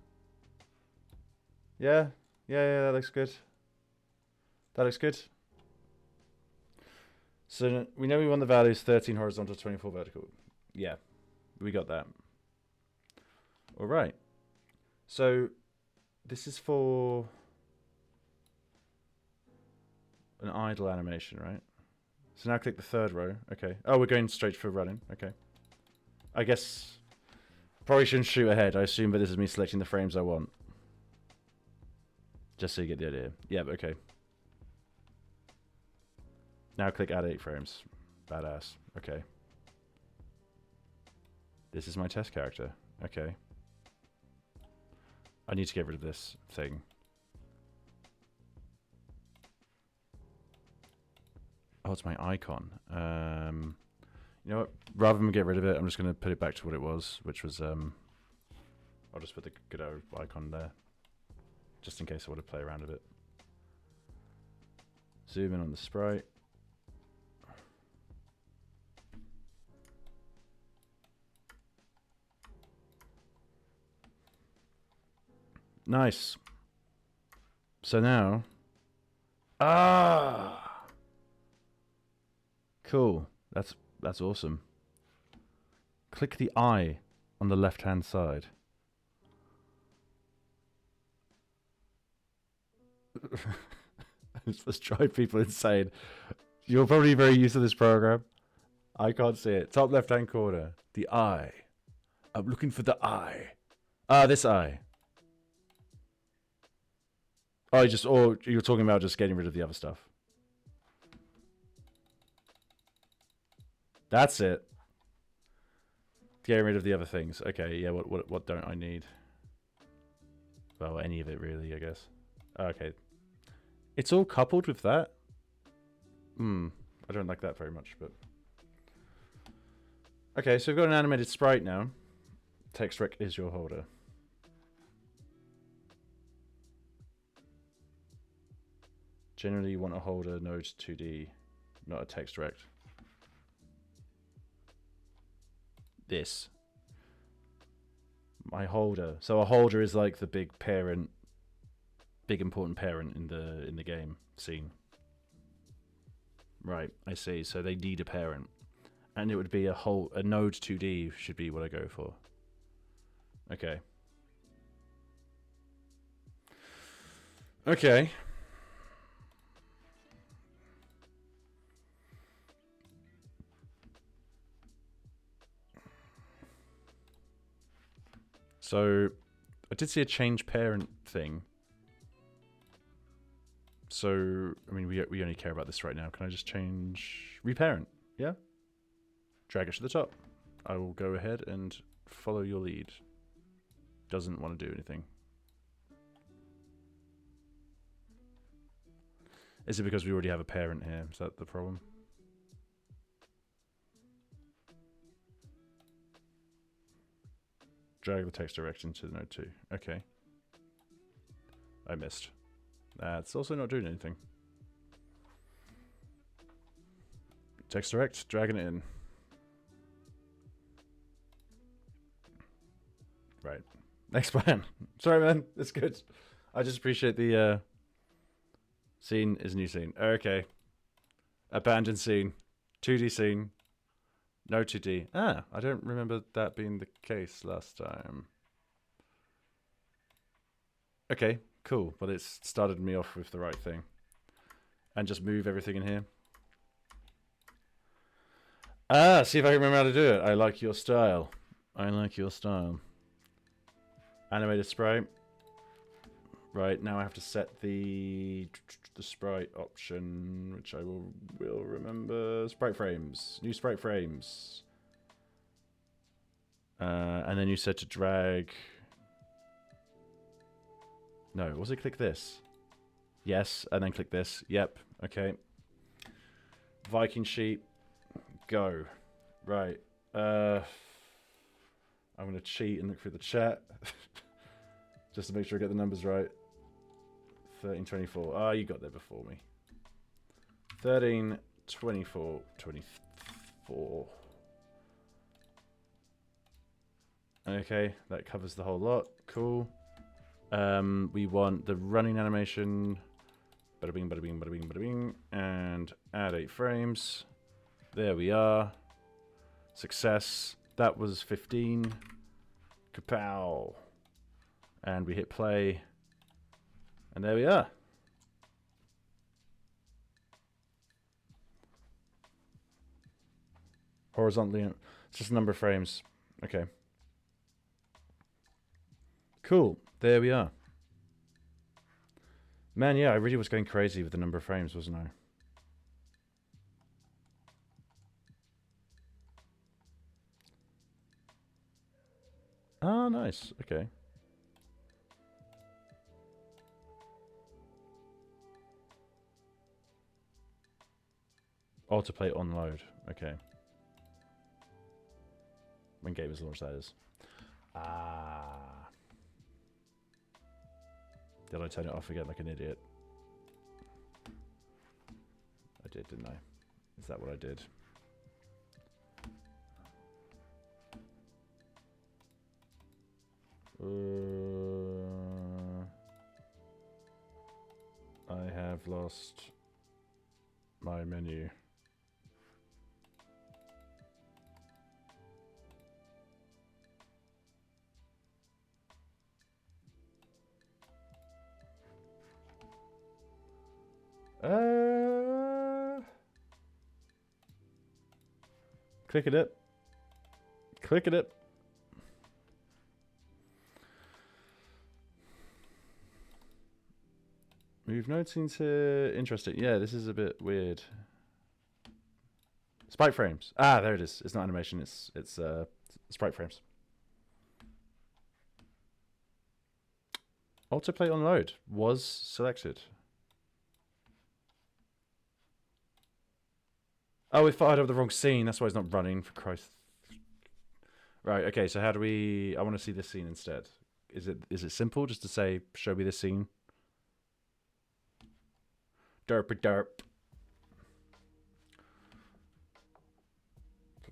Yeah, that looks good. That looks good. So we know we want the values 13 horizontal, 24 vertical. Yeah, we got that. All right. So this is for an idle animation, right? So now click the third row. Okay. Oh, we're going straight for running. Okay. I guess probably shouldn't shoot ahead. I assume that this is me selecting the frames I want. Just so you get the idea. Yeah, okay. Now click add 8 frames. Badass. Okay. This is my test character. Okay. I need to get rid of this thing. Oh, it's my icon. You know what? Rather than get rid of it, I'm just going to put it back to what it was, which was, I'll just put the Godot icon there, just in case I want to play around a bit. Zoom in on the sprite. Nice. So now, cool. That's awesome. Click the eye on the left-hand side. Let's drive people insane. You're probably very used to this program. I can't see it. Top left-hand corner. The eye. I'm looking for the eye. This eye. Oh, you're talking about just getting rid of the other stuff. That's it. Getting rid of the other things. Okay, yeah, what don't I need? Well, any of it really, I guess. Okay. It's all coupled with that. I don't like that very much, but... Okay, so we've got an animated sprite now. Text rec is your holder. Generally, you want a holder node 2D, not a text rect. This. My holder. So a holder is like the big parent, big important parent in the game scene. Right, I see. So they need a parent. And it would be a node 2D should be what I go for. Okay. Okay. So I did see a change parent thing. So, I mean, we only care about this right now. Can I just change reparent? Yeah? Drag it to the top. I will go ahead and follow your lead. Doesn't want to do anything. Is it because we already have a parent here? Is that the problem? Drag the text direction to the node 2. Okay. I missed. That's also not doing anything. Text direct, dragging it in. Next plan. Sorry, man. It's good. I just appreciate the scene is new scene. Okay. Abandoned scene. 2D scene. No 2D. Ah, I don't remember that being the case last time. Okay, cool. But it's started me off with the right thing. And just move everything in here. Ah, see if I can remember how to do it. I like your style. I like your style. Animated sprite. Right, now I have to set the sprite option, which I will remember. Sprite frames. New sprite frames. And then you said to drag... No, was it click this? Yes, and then click this. Yep, okay. Viking sheet. Go. Right. I'm going to cheat and look through the chat. Just to make sure I get the numbers right. 1324. Ah, you got there before me. 13, 24, 24. Okay, that covers the whole lot. Cool. We want the running animation. Bada bing, bada bing, bada bing, bada bing. And add 8 frames. There we are. Success. That was 15. Kapow. And we hit play. And there we are. Horizontally. It's just a number of frames. Okay. Cool. There we are. Man, yeah, I really was going crazy with the number of frames, wasn't I? Ah, nice. Okay. Autoplay on load. Okay. When game is launched, that is. Ah. Did I turn it off again like an idiot? I did, didn't I? Is that what I did? I have lost my menu. Click it. Click it. Move nodes into interesting. Yeah, this is a bit weird. Sprite frames. Ah, there it is. It's not animation. It's sprite frames. Autoplay on load was selected. Oh, we fired up the wrong scene. That's why it's not running, for Christ. Right, okay, so how do we... I want to see this scene instead. Is it simple just to say, show me this scene? Derp.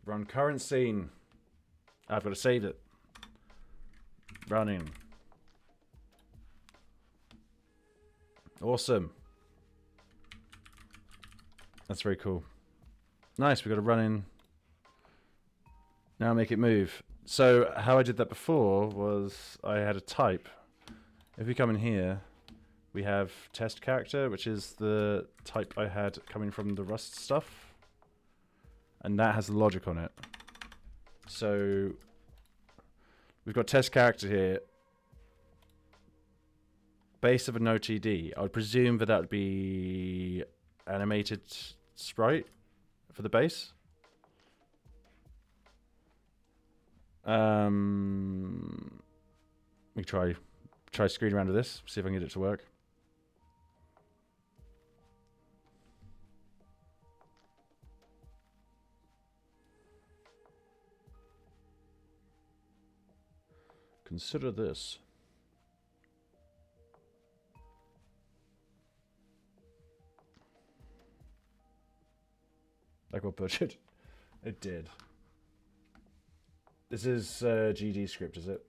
Run current scene. I've got to save it. Running. Awesome. That's very cool. Nice, we've got to run in. Now make it move. So how I did that before was I had a type. If we come in here, we have test character, which is the type I had coming from the Rust stuff. And that has the logic on it. So we've got test character here. Base of a no TD. I would presume that would be animated sprite for the base. We try screwing around with this, see if I can get it to work. Consider this. I got butchered. It did. This is GD script, is it?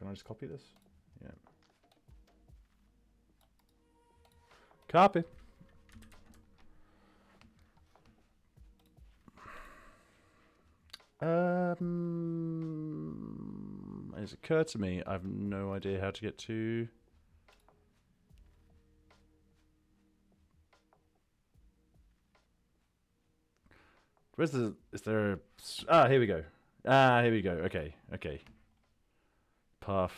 Can I just copy this? Yeah. Copy. It's occurred to me, I have no idea how to get to... Where's the... Is there... here we go. Here we go. Okay. Path.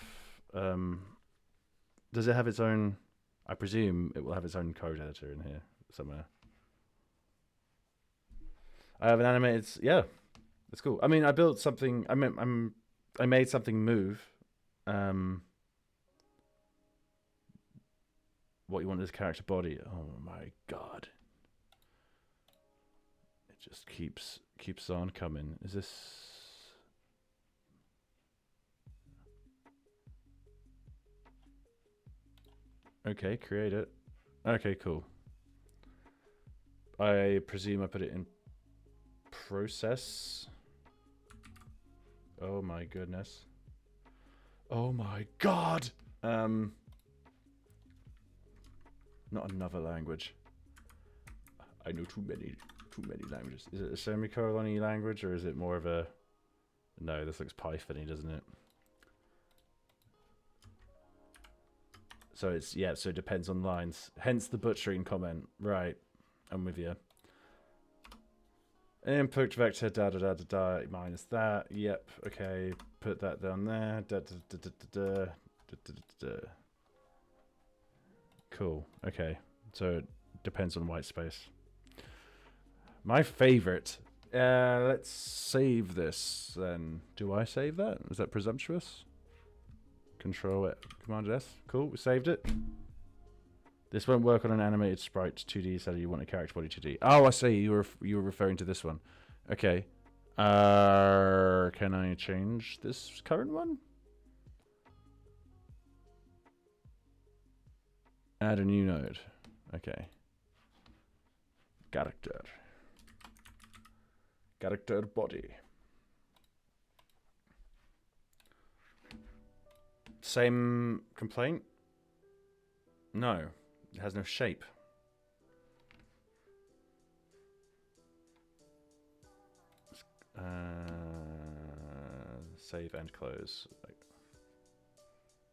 Does it have its own... I presume it will have its own code editor in here somewhere. I have an animated... Yeah. That's cool. I mean, I built something... I made something move. What you want is character body. Oh my god. It just keeps on coming. Is this... Okay, create it. Okay, cool. I presume I put it in process. Oh my goodness. Oh my god! Not another language. I know too many languages. Is it a semicolon-y language, or is it more of a... No, this looks Python-y, doesn't it? So it's... Yeah, so it depends on lines. Hence the butchering comment. Right. I'm with you. Input vector, minus that. Yep, okay. Put that down there. Cool. Okay. So it depends on white space. My favorite. Let's save this then. Do I save that? Is that presumptuous? Control it. Command S. Cool. We saved it. This won't work on an animated sprite 2D, so you want a character body 2D. Oh, I see. You were referring to this one. Okay. Can I change this current one? Add a new node. Okay. Character body. Same complaint? No. It has no shape. Save and close.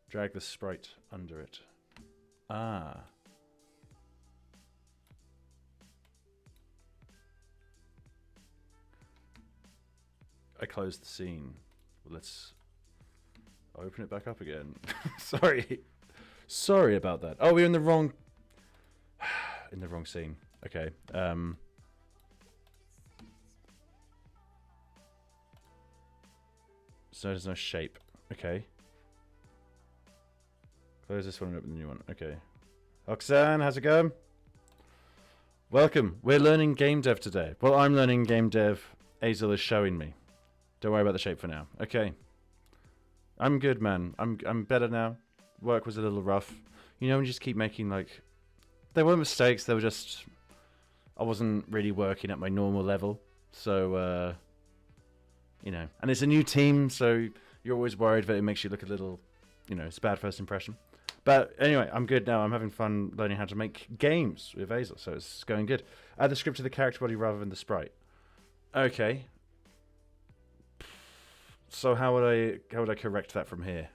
Drag the sprite under it. Ah. I closed the scene. Let's open it back up again. Sorry about that. Oh, we're in the wrong scene. Okay. So there's no shape. Okay. Close this one and open the new one. Okay. Oxane, how's it going? Welcome. We're learning game dev today. Well, I'm learning game dev. Azel is showing me. Don't worry about the shape for now. Okay. I'm good, man. I'm better now. Work was a little rough. You know, when you just keep making, like... There weren't mistakes. They were just... I wasn't really working at my normal level. So, you know. And it's a new team, so you're always worried that it makes you look a little... You know, it's a bad first impression. But anyway, I'm good now. I'm having fun learning how to make games with Azel, so it's going good. Add the script to the character body rather than the sprite. Okay. So how would I correct that from here?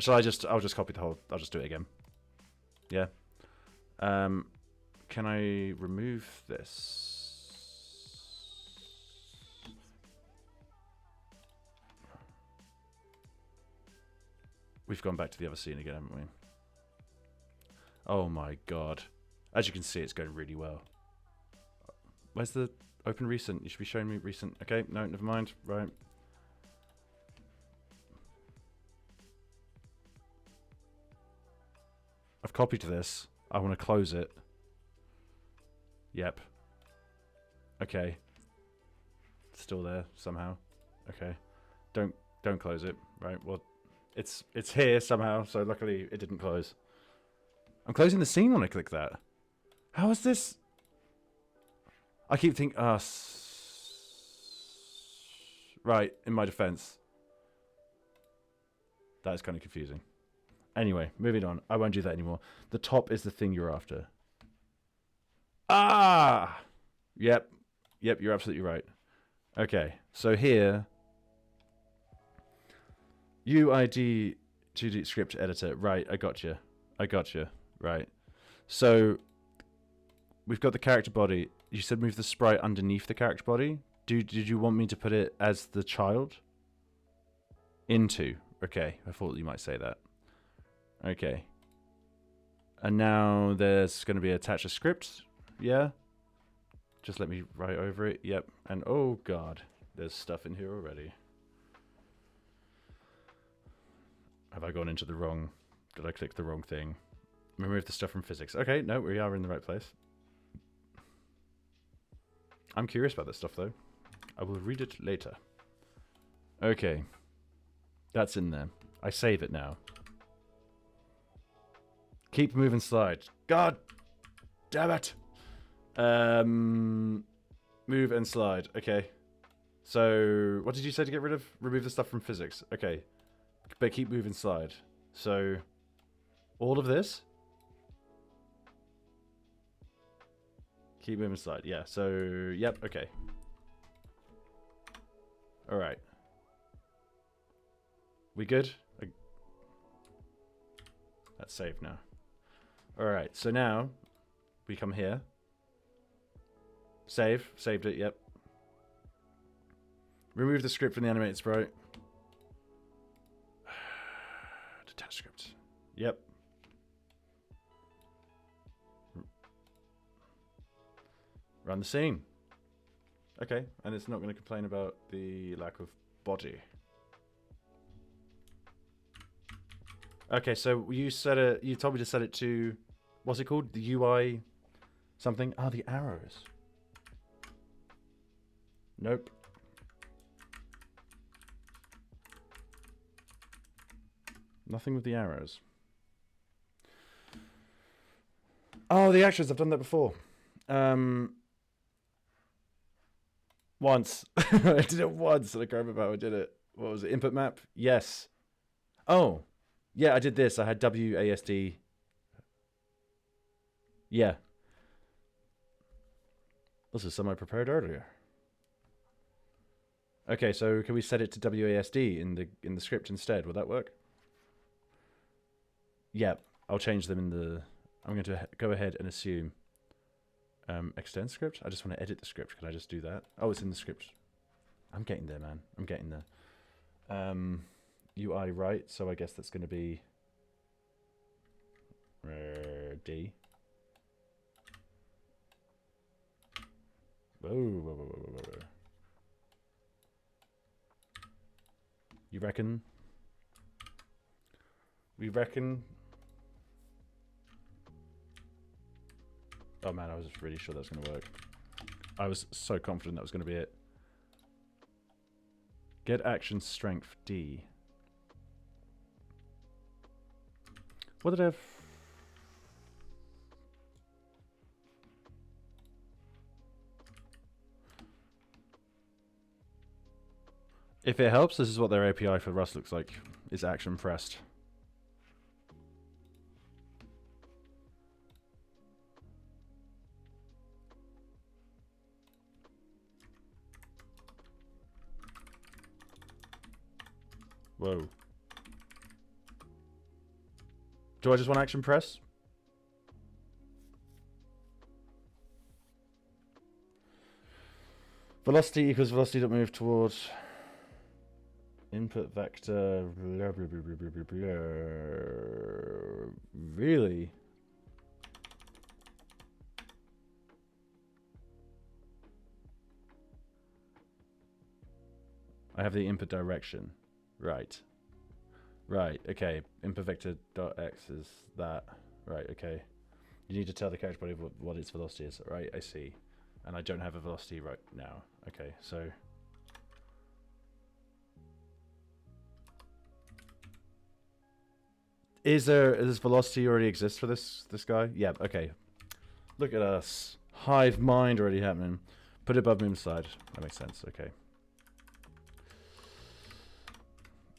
I'll just copy the whole... I'll just do it again. Yeah. Can I remove this? We've gone back to the other scene again, haven't we? Oh my god. As you can see, it's going really well. Where's the open recent? You should be showing me recent. Okay, no, never mind. Right. I've copied this. I want to close it. Yep. Okay. Still there somehow. Okay. Don't close it. Right. Well, it's here somehow. So luckily it didn't close. I'm closing the scene when I click that. How is this? I keep thinking. Right. In my defense. That is kind of confusing. Anyway, moving on. I won't do that anymore. The top is the thing you're after. Ah! Yep. Yep, you're absolutely right. Okay, so here... UID 2D script editor. Right, I gotcha. Right. So, we've got the character body. You said move the sprite underneath the character body. Did you want me to put it as the child? Into. Okay, I thought you might say that. Okay. And now there's going to be attached a script. Yeah. Just let me write over it. Yep. And oh god, there's stuff in here already. Have I gone into the wrong... Did I click the wrong thing? Remove the stuff from physics. Okay, no, we are in the right place. I'm curious about this stuff, though. I will read it later. Okay. That's in there. I save it now. Keep moving slide. God damn it! Move and slide. Okay. So, what did you say to get rid of? Remove the stuff from physics. Okay. But keep moving slide. So, all of this? Keep moving slide. Yeah, so, yep, okay. Alright. We good? That's saved now. Alright, so now, we come here. Save. Saved it, yep. Remove the script from the animated sprite. Detach script. Yep. Run the scene. Okay, and it's not going to complain about the lack of body. Okay, so you set it. You told me to set it to, what's it called? The UI something? Ah, the arrows. Nope. Nothing with the arrows. Oh, the actions. I've done that before. Once. I did it once, and I can't remember how I did it. What was it? Input map? Yes. Oh. Yeah, I did this. I had WASD. Yeah. This is something I prepared earlier. Okay, so can we set it to WASD in the script instead? Will that work? Yeah, I'll change them in the... I'm going to go ahead and assume... extend script? I just want to edit the script. Can I just do that? Oh, it's in the script. I'm getting there, man. I'm getting there. UI right, so I guess that's going to be... D. Whoa. You reckon? We reckon... Oh man, I was really sure that was going to work. I was so confident that was going to be it. Get action strength D. What did I have? If it helps, this is what their API for Rust looks like. Is action pressed. Whoa. Do I just want action press? Velocity equals velocity.move towards input vector. Blah, blah, blah, blah, blah, blah. Really? I have the input direction. Right. Right, okay. Input vector.x is that. Right, okay. You need to tell the character body what its velocity is. Right, I see. And I don't have a velocity right now. Okay, so... Is this velocity already exists for this guy? Yeah, okay. Look at us. Hive mind already happening. Put it above move slide. That makes sense, okay.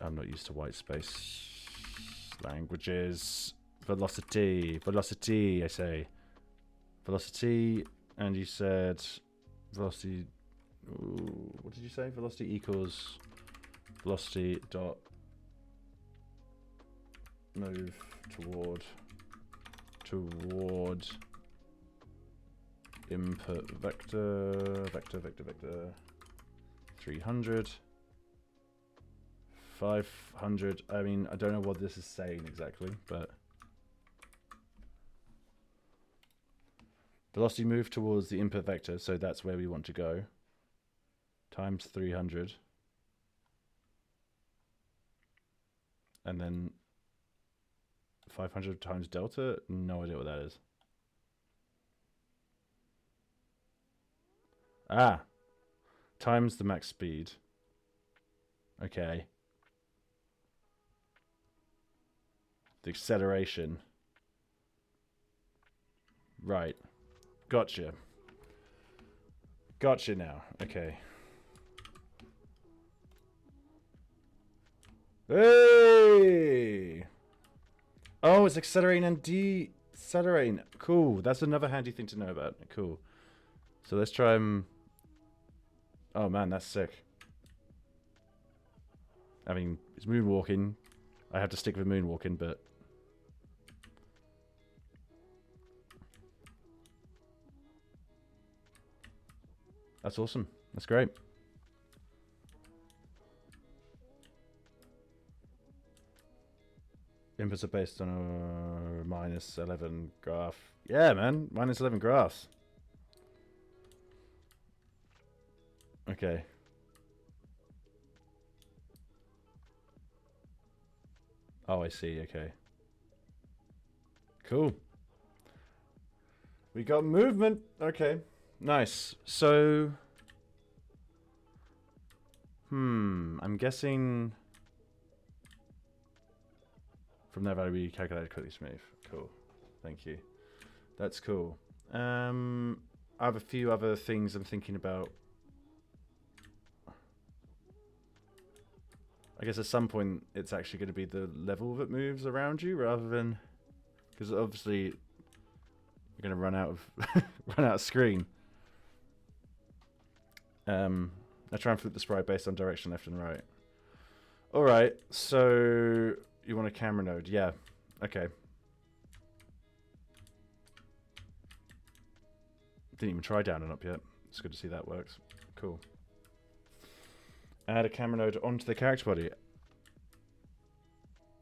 I'm not used to white space languages. Velocity, velocity, I say. Velocity, and you said velocity. Ooh, what did you say? Velocity equals velocity dot move toward input vector 300 500. I mean, I don't know what this is saying exactly, but velocity move towards the input vector, so that's where we want to go, times 300, and then 500 times delta. No idea what that is. Ah, times the max speed. Okay. The acceleration. Right. Gotcha. Gotcha now. Okay. Hey! Oh, it's accelerating and decelerating. Cool. That's another handy thing to know about. Cool. So let's try and... Oh man, that's sick. I mean, it's moonwalking. I have to stick with moonwalking, but... That's awesome. That's great. Inputs are based on a -11 graph. Yeah, man. -11 graphs. Okay. Oh, I see. Okay. Cool. We got movement. Okay. Nice. So... I'm guessing... From that value, we calculated quickly smooth. Cool. Thank you. That's cool. I have a few other things I'm thinking about. I guess at some point it's actually going to be the level that moves around you rather than... Because obviously you're going to run out of run out of screen. I try and flip the sprite based on direction left and right. Alright, so... You want a camera node? Yeah. Okay. Didn't even try down and up yet. It's good to see that works. Cool. Add a camera node onto the character body.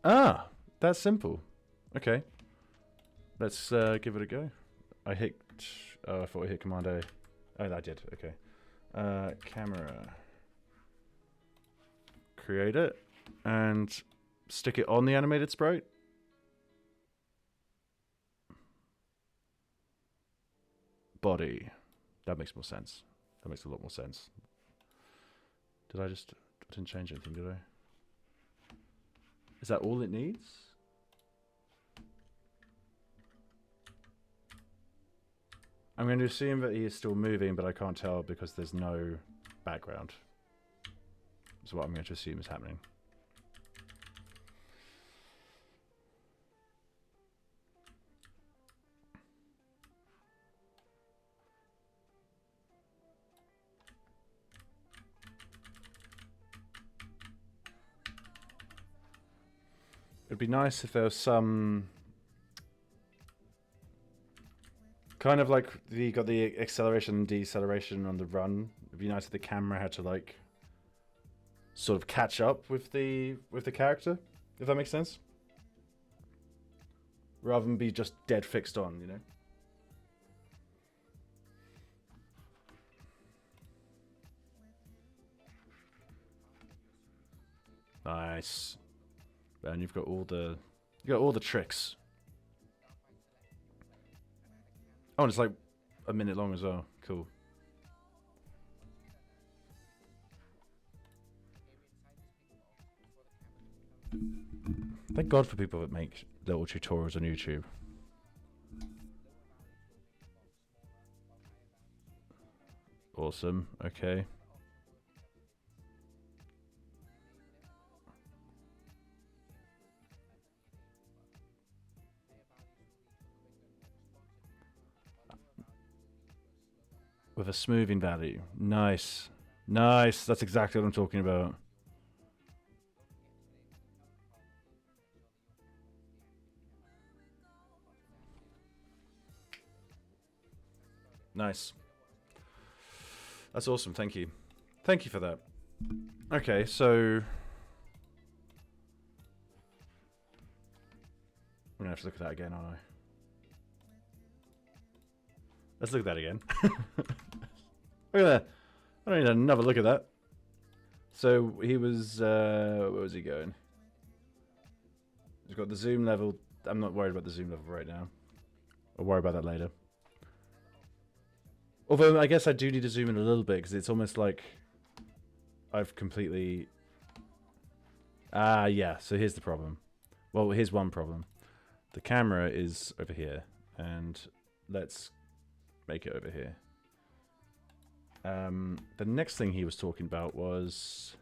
Ah! That's simple. Okay. Let's give it a go. I hit... Oh, I thought I hit Command A. Oh, I did. Okay. Camera. Create it. And... Stick it on the animated sprite. Body. That makes more sense. That makes a lot more sense. Did I just... I didn't change anything, did I? Is that all it needs? I'm going to assume that he is still moving, but I can't tell because there's no background. That's what I'm going to assume is happening. It'd be nice if there was some kind of like you got the acceleration and deceleration on the run. It'd be nice if the camera had to like sort of catch up with the character, if that makes sense. Rather than be just dead fixed on, you know. Nice. And you've got all the tricks. Oh, and it's like a minute long as well. Cool. Thank God for people that make little tutorials on YouTube. Awesome. Okay. with a smoothing value. Nice. Nice. That's exactly what I'm talking about. Nice. That's awesome. Thank you. Thank you for that. Okay, so I'm gonna have to look at that again, aren't I? Let's look at that again. Look at that. I don't need another look at that. So he was, where was he going? He's got the zoom level. I'm not worried about the zoom level right now. I'll worry about that later. Although I guess I do need to zoom in a little bit because it's almost like I've completely... yeah, so here's the problem. Well, here's one problem. The camera is over here, and let's make it over here. The next thing he was talking about was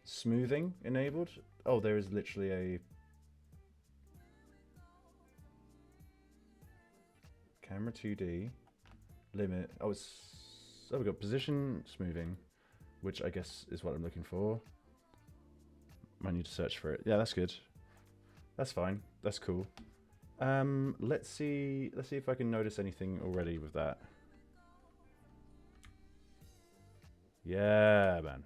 smoothing enabled. Oh, there is literally a camera 2D limit. Oh, we've got position smoothing, which I guess is what I'm looking for. Might need to search for it. Yeah, that's good. That's fine. That's cool. Let's see if I can notice anything already with that. Yeah, man.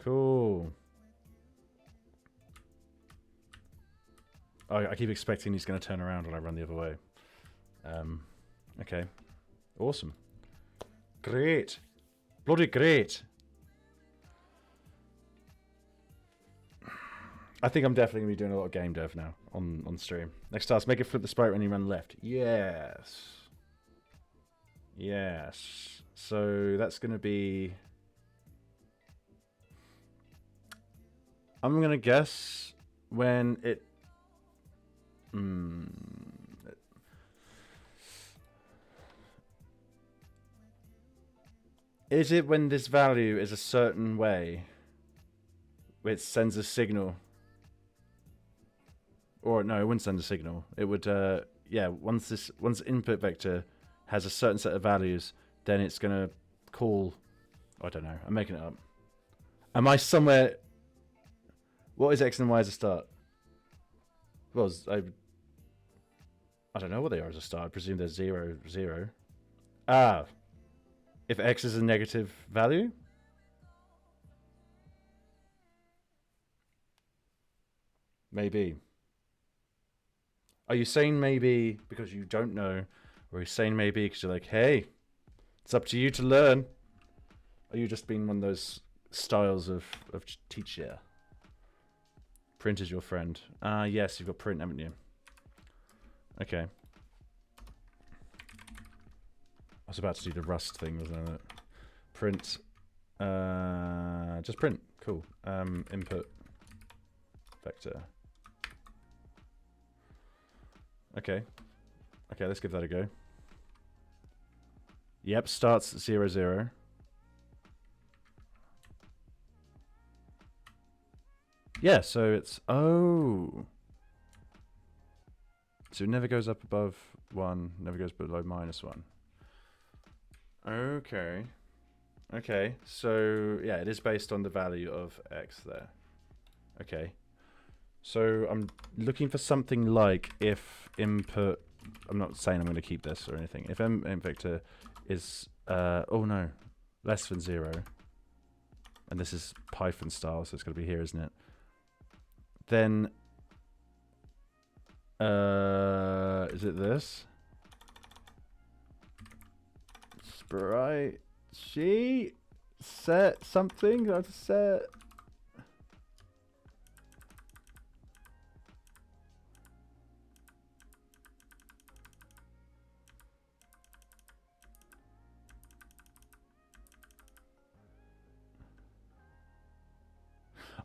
Cool. Oh, I keep expecting he's going to turn around when I run the other way. Okay. Awesome. Great. Bloody great. I think I'm definitely going to be doing a lot of game dev now on stream. Next task, make it flip the sprite when you run left. Yes. Yes. So that's going to be... I'm going to guess when it... Is it when this value is a certain way, which sends a signal? Or no, it wouldn't send a signal. It would, yeah, once input vector has a certain set of values, then it's going to call... I don't know. I'm making it up. Am I somewhere... What is X and Y as a start? Well, I don't know what they are as a start. I presume they're 0, 0. Ah. If X is a negative value? Maybe. Are you saying maybe because you don't know? Or are you saying maybe because you're like, hey, it's up to you to learn? Are you just being one of those styles of teacher? Print is your friend. Yes, you've got print, haven't you? Okay. I was about to do the Rust thing, wasn't it? Print. Just print. Cool. Input. Vector. Okay. Okay, let's give that a go. Yep, starts 0, 0. Yeah, so it's... Oh! So it never goes up above 1, never goes below -1. Okay. Okay, so yeah, it is based on the value of X there. Okay. So I'm looking for something like if input... I'm not saying I'm going to keep this or anything. If input vector is... oh no, less than 0. And this is Python style, so it's going to be here, isn't it? Then... is it this? Sprite sheet set something. Do I have to set?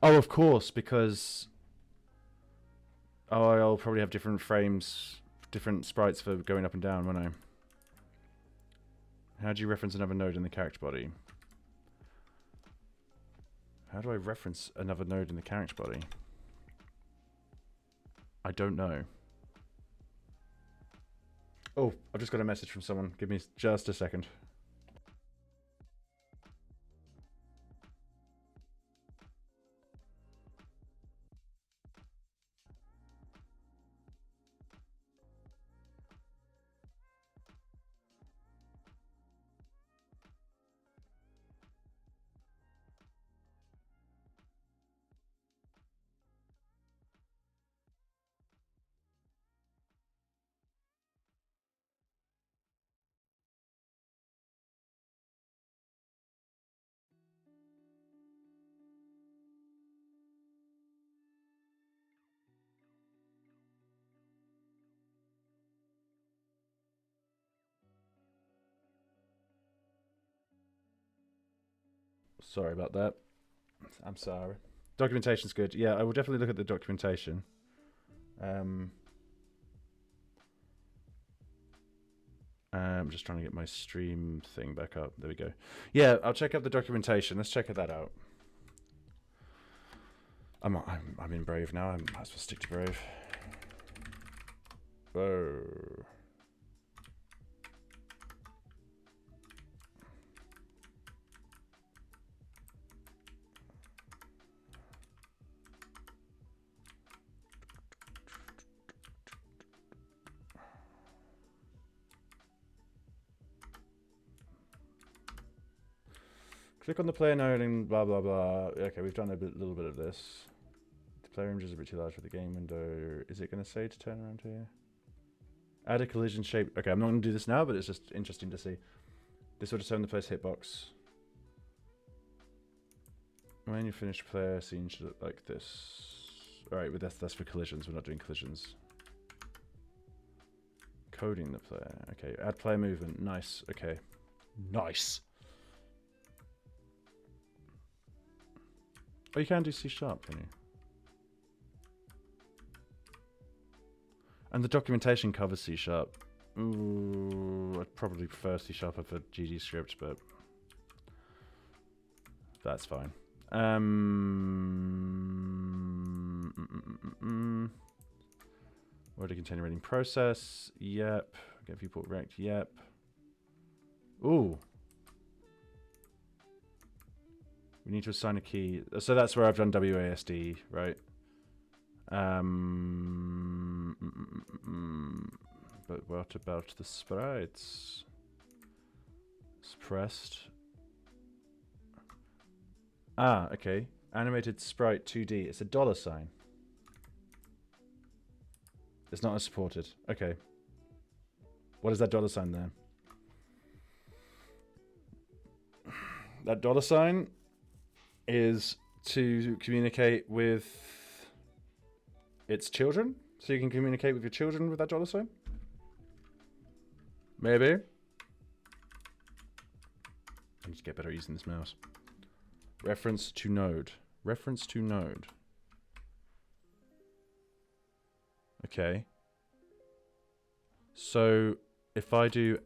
Oh, of course, because I'll probably have different frames, different sprites for going up and down, won't I? How do you reference another node in the character body? How do I reference another node in the character body? I don't know. Oh, I've just got a message from someone. Give me just a second. Sorry about that. I'm sorry. Documentation's good. Yeah, I will definitely look at the documentation. I'm just trying to get my stream thing back up. There we go. Yeah, I'll check out the documentation. Let's check that out. I'm in Brave now. I might as well stick to Brave. Whoa. Click on the player node and blah blah blah. Okay, we've done little bit of this. The player image is a bit too large for the game window. Is it going to say to turn around here? Add a collision shape. Okay, I'm not going to do this now, but it's just interesting to see. This will determine the player's hitbox. When you finish, player scene should look like this. Alright, but that's for collisions. We're not doing collisions. Coding the player. Okay, add player movement. Nice. Okay. Nice. Oh, you can do C#, can you? And the documentation covers C#. Ooh, I'd probably prefer C# over GD script, but that's fine. Word to container reading process. Yep. Get viewport rect. Yep. Ooh. We need to assign a key. So that's where I've done WASD, right? But what about the sprites? Suppressed. Ah, okay. Animated sprite 2D. It's a $sign. It's not as supported. Okay. What is that $sign then? That $sign is to communicate with its children. So you can communicate with your children with that $sign? Maybe. I need to get better at using this mouse. Reference to node. Reference to node. Okay. So if I do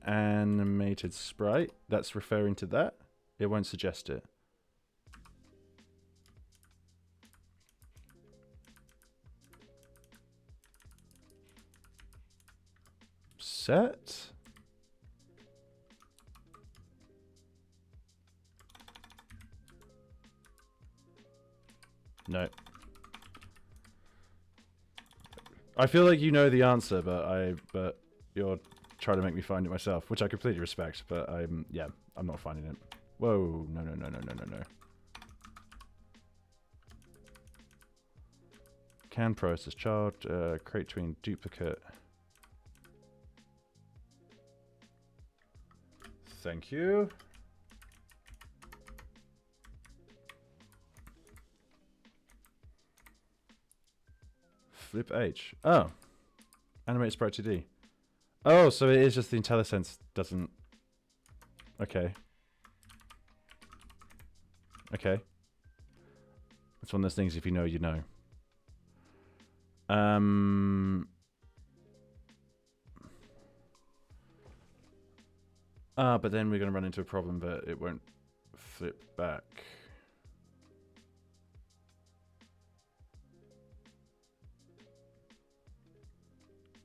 animated sprite, that's referring to that. It won't suggest it. Set. No. I feel like you know the answer, but you're trying to make me find it myself, which I completely respect, but I'm not finding it. Whoa, no. Can process child, create tween duplicate. Thank you. Flip H. Oh. Animate sprite 2D. Oh, so it is just the IntelliSense doesn't... Okay. Okay. It's one of those things, if you know, you know. But then we're going to run into a problem that it won't flip back.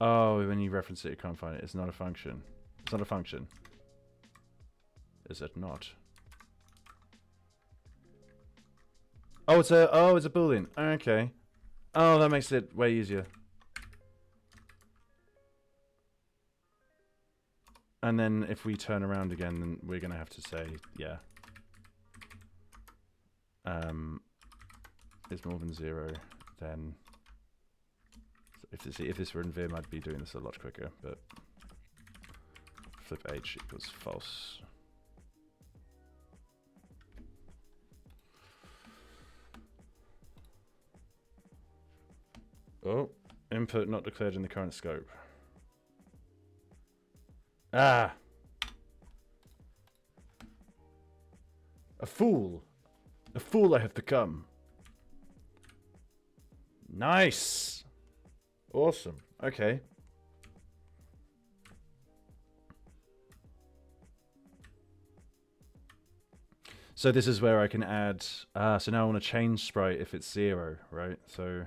Oh, when you reference it, you can't find it. It's not a function. It's not a function. Is it not? Oh, it's a boolean. Okay. Oh, that makes it way easier. And then if we turn around again, then we're gonna have to say, yeah. Is more than 0, then if this were in Vim, I'd be doing this a lot quicker, but flip h equals false. Oh, input not declared in the current scope. Ah! A fool! A fool I have become. Nice! Awesome. Okay. So this is where I can add... so now I want to change sprite if it's 0, right? So...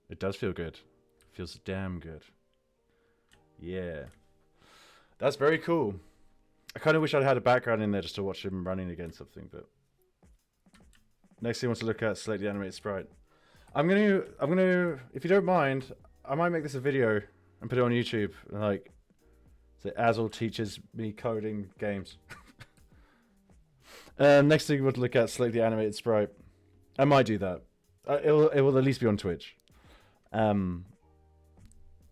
It does feel good. It feels damn good. Yeah. That's very cool. I kind of wish I'd had a background in there just to watch him running against something, but... Next thing I want to look at, select the animated sprite. I'm gonna, if you don't mind, I might make this a video and put it on YouTube, and like, say Azul teaches me coding games. Next thing we want to look at, select the animated sprite. I might do that. It will at least be on Twitch.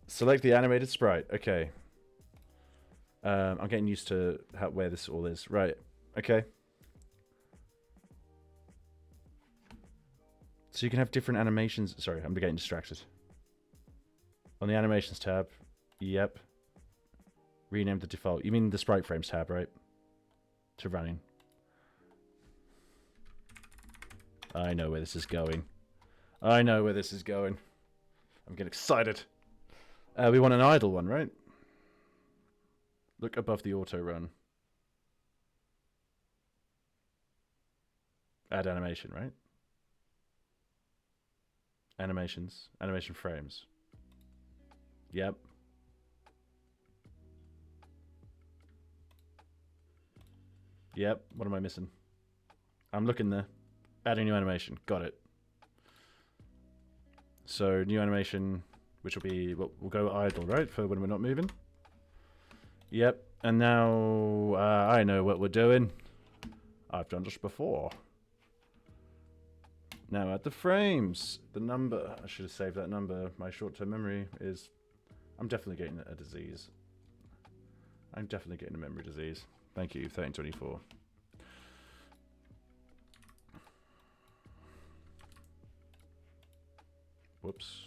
Select the animated sprite. Okay. I'm getting used to where this all is. Right. Okay. So you can have different animations. Sorry, I'm getting distracted. On the animations tab. Yep. Rename the default. You mean the sprite frames tab, right? To running. I know where this is going. I know where this is going. I'm getting excited. We want an idle one, right? Look above the auto run. Add animation, right? Animations. Animation frames. Yep. Yep. What am I missing? I'm looking there. Add a new animation. Got it. So new animation, which will be, we'll go idle, right? For when we're not moving. Yep. And now I know what we're doing. I've done this before. Now add the frames. The number. I should have saved that number. My short-term memory is... I'm definitely getting a disease. I'm definitely getting a memory disease. Thank you, 1324. Whoops.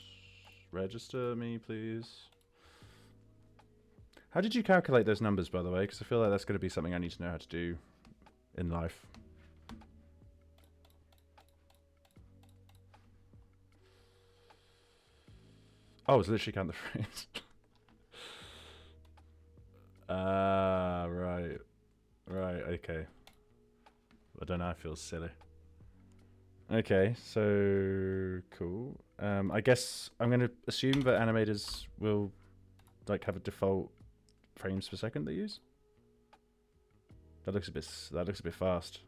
Register me, please. How did you calculate those numbers, by the way? Because I feel like that's going to be something I need to know how to do in life. Oh, it's literally count the frames. Right. Right, okay. I don't know, I feel silly. Okay, so cool. I guess I'm going to assume that animators will like have a default frames per second they use. That looks a bit fast.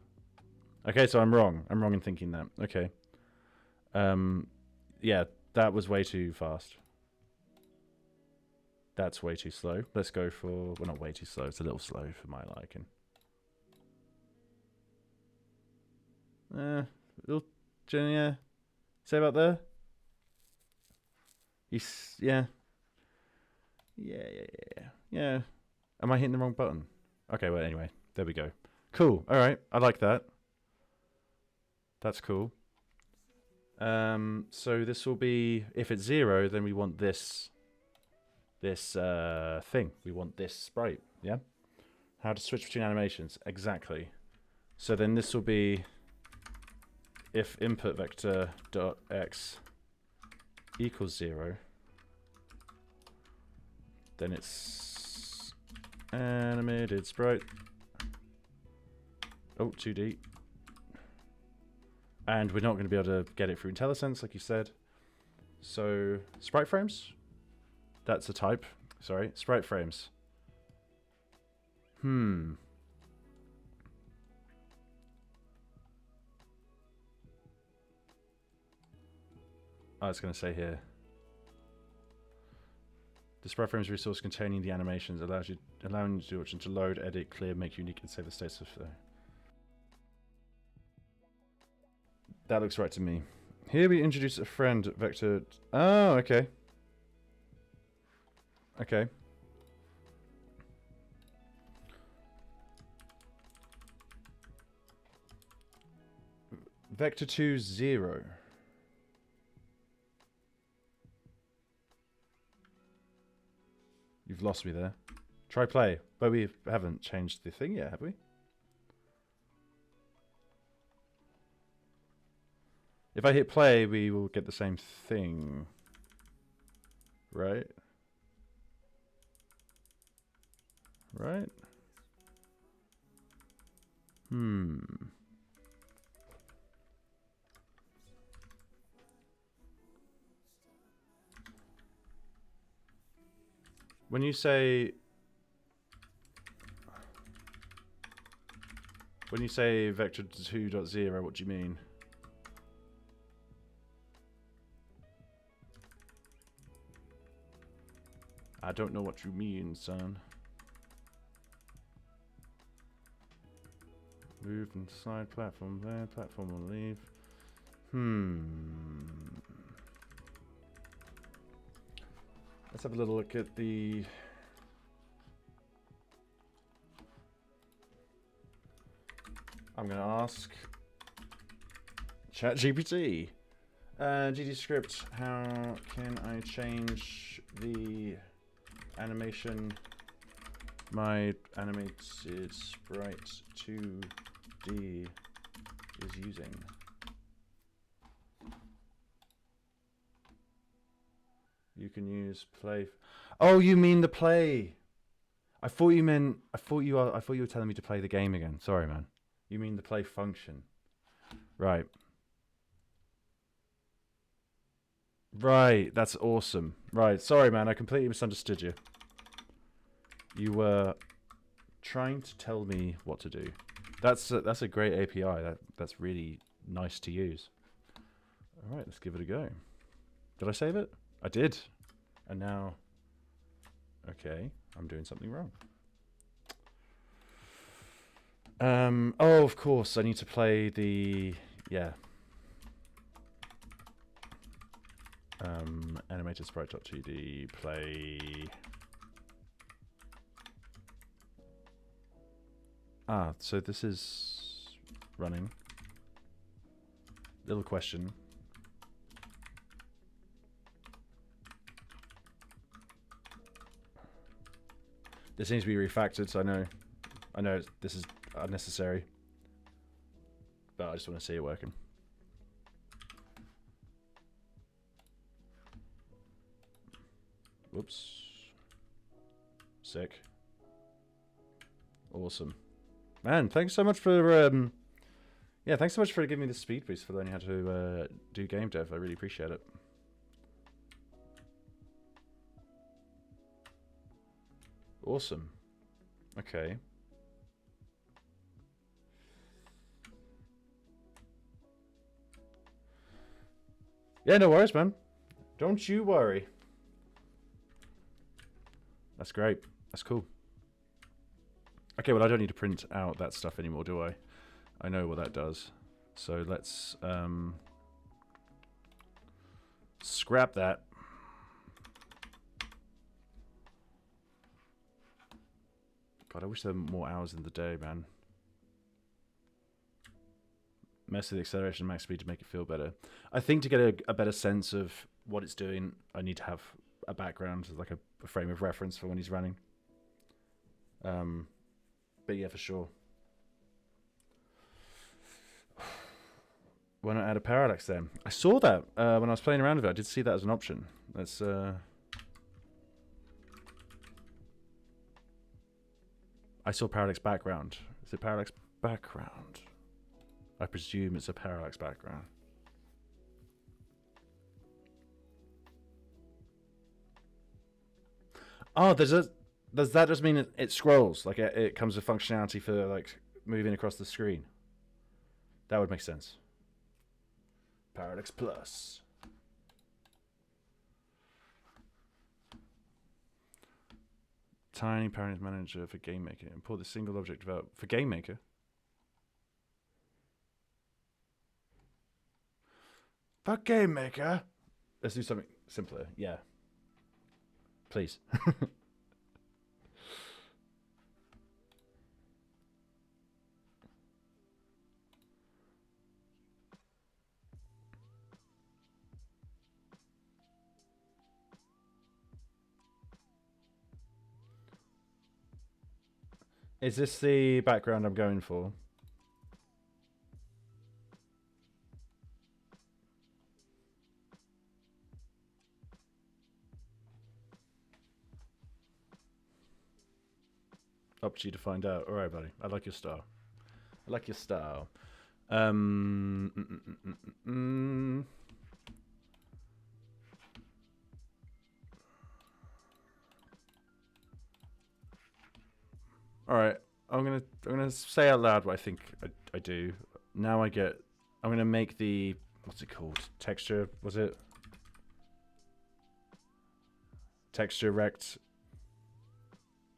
Okay, so I'm wrong. I'm wrong in thinking that. Okay. Yeah, that was way too fast. That's way too slow. Let's go for... Well, not way too slow. It's a little slow for my liking. Little... Yeah. Say about there? Yeah. Yeah. Am I hitting the wrong button? Okay, well, anyway. There we go. Cool. All right. I like that. That's cool. So this will be... If it's 0, then we want this... thing. We want this sprite, yeah? How to switch between animations. Exactly. So then this will be if input vector dot x equals 0, then it's animated sprite. Oh, 2D. And we're not going to be able to get it through IntelliSense, like you said. So sprite frames. That's a type. Sorry, sprite frames. I was going to say here. The sprite frames resource containing the animations allowing you to load, edit, clear, make unique, and save the states of. That looks right to me. Here we introduce a friend vector. Oh, okay. Okay. Vector 2 0. You've lost me there. Try play. But we haven't changed the thing yet, have we? If I hit play, we will get the same thing. Right? Right? When you say vector 2.0, what do you mean? I don't know what you mean, son. Move and slide platform there, platform will leave. Let's have a little look at the... I'm going to ask ChatGPT. GD script, how can I change the animation my animated sprite 2D is using? You can use play. Oh, you mean the play? I thought you were telling me to play the game again. Sorry, man. You mean the play function? Right. Right. That's awesome. Right. Sorry, man. I completely misunderstood you. You were trying to tell me what to do. That's a great API. That's really nice to use. All right. Let's give it a go. Did I save it? I did. And now, okay, I'm doing something wrong. Oh, of course, I need to play the, yeah. Animated sprite.2D, play. Ah, so this is running. Little question. This needs to be refactored, so I know this is unnecessary, but I just want to see it working. Whoops. Sick. Awesome. Man, thanks so much for yeah, thanks so much for giving me the speed boost for learning how to do game dev. I really appreciate it. Awesome. Okay. Yeah, no worries, man. Don't you worry. That's great. That's cool. Okay, well, I don't need to print out that stuff anymore, do I? I know what that does. So let's scrap that. God, I wish there were more hours in the day, man. Mess with the acceleration max speed to make it feel better. I think to get a better sense of what it's doing, I need to have a background, like a frame of reference for when he's running. But yeah, for sure. Why not add a parallax then? I saw that when I was playing around with it. I did see that as an option. Let's... I saw parallax background. Is it parallax background? I presume it's a parallax background. Oh, does that just mean it scrolls? Like it comes with functionality for like moving across the screen? That would make sense. Parallax Plus. Tiny Parallax Manager for Game Maker. Import the single object developed for Game Maker. For Game Maker. Let's do something simpler. Yeah. Please. Is this the background I'm going for? Up to you to find out. All right, buddy. I like your style. I like your style. All right. I'm gonna say out loud what I think I do. Now I'm gonna make the, what's it called? Texture, was it? Texture rect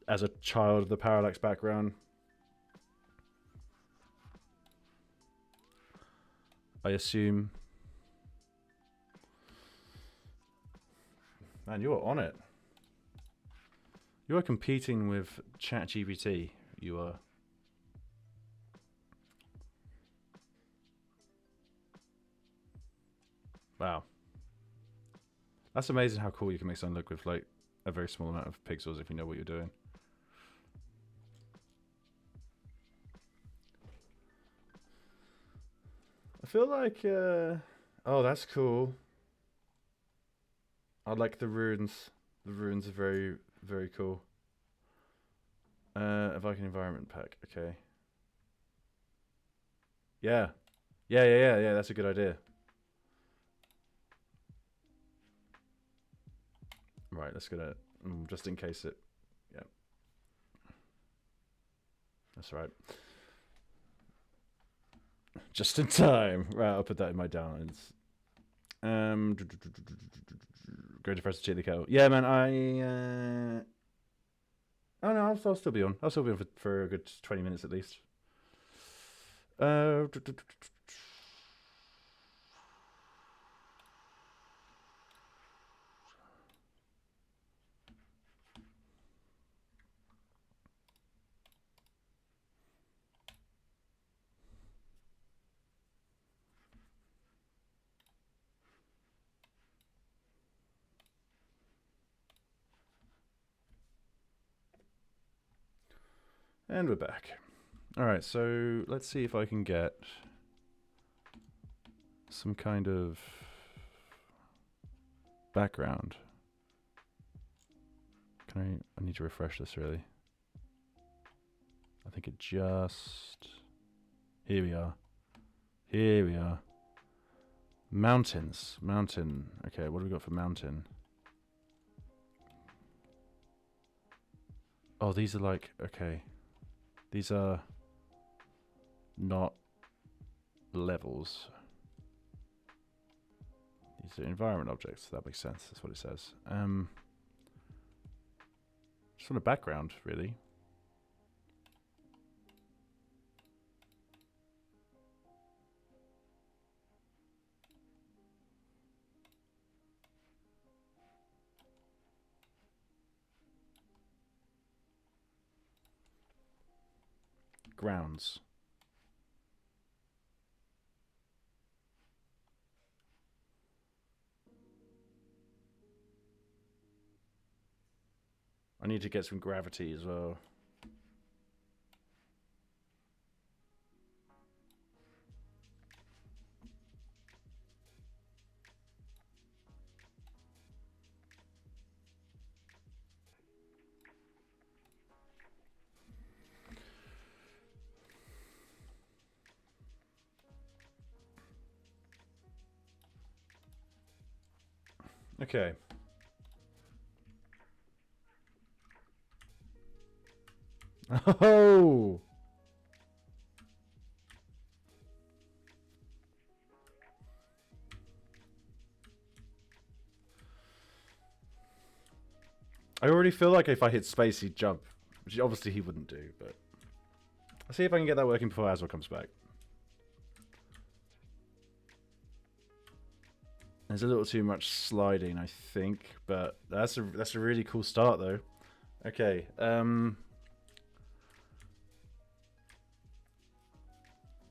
as a child of the parallax background. I assume. Man, you are on it. You are competing with ChatGPT. You are. Wow. That's amazing how cool you can make something look with like a very small amount of pixels if you know what you're doing. I feel like, oh, that's cool. I like the runes. The runes are very, very cool. A Viking environment pack. Okay. Yeah. Yeah. That's a good idea. Right, let's get it. Just in case it. Yeah. That's right. Just in time. Right, I'll put that in my downloads. Go to press to check the kettle. Yeah, man, oh no, I'll still be on. I'll still be on for a good 20 minutes at least. And we're back. Alright, so let's see if I can get some kind of background. I need to refresh this really. I think it just... Here we are. Here we are. Mountains. Mountain. Okay, what do we got for mountain? Oh, these are like... Okay. These are not levels. These are environment objects. That makes sense. That's what it says. Just want a background, really. Grounds. I need to get some gravity as well. Okay. Oh! I already feel like if I hit space, he'd jump. Which obviously he wouldn't do, but... I'll see if I can get that working before Aswell comes back. There's a little too much sliding, I think, but that's a really cool start, though. Okay,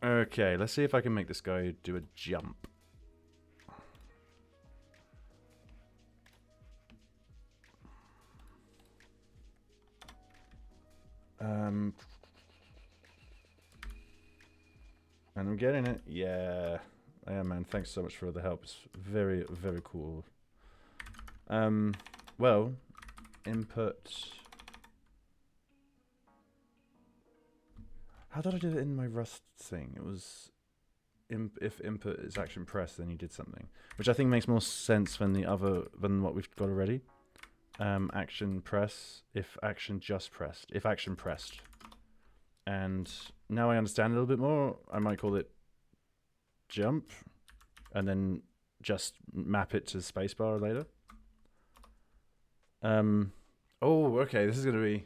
okay, let's see if I can make this guy do a jump. And I'm getting it. Yeah. Yeah, man. Thanks so much for the help. It's very, very cool. Well, input. How did I do it in my Rust thing? It was if input is action pressed, then you did something, which I think makes more sense than than what we've got already. Action press if action just pressed. If action pressed. And now I understand a little bit more. I might call it jump, and then just map it to spacebar later. Oh, okay. This is gonna be.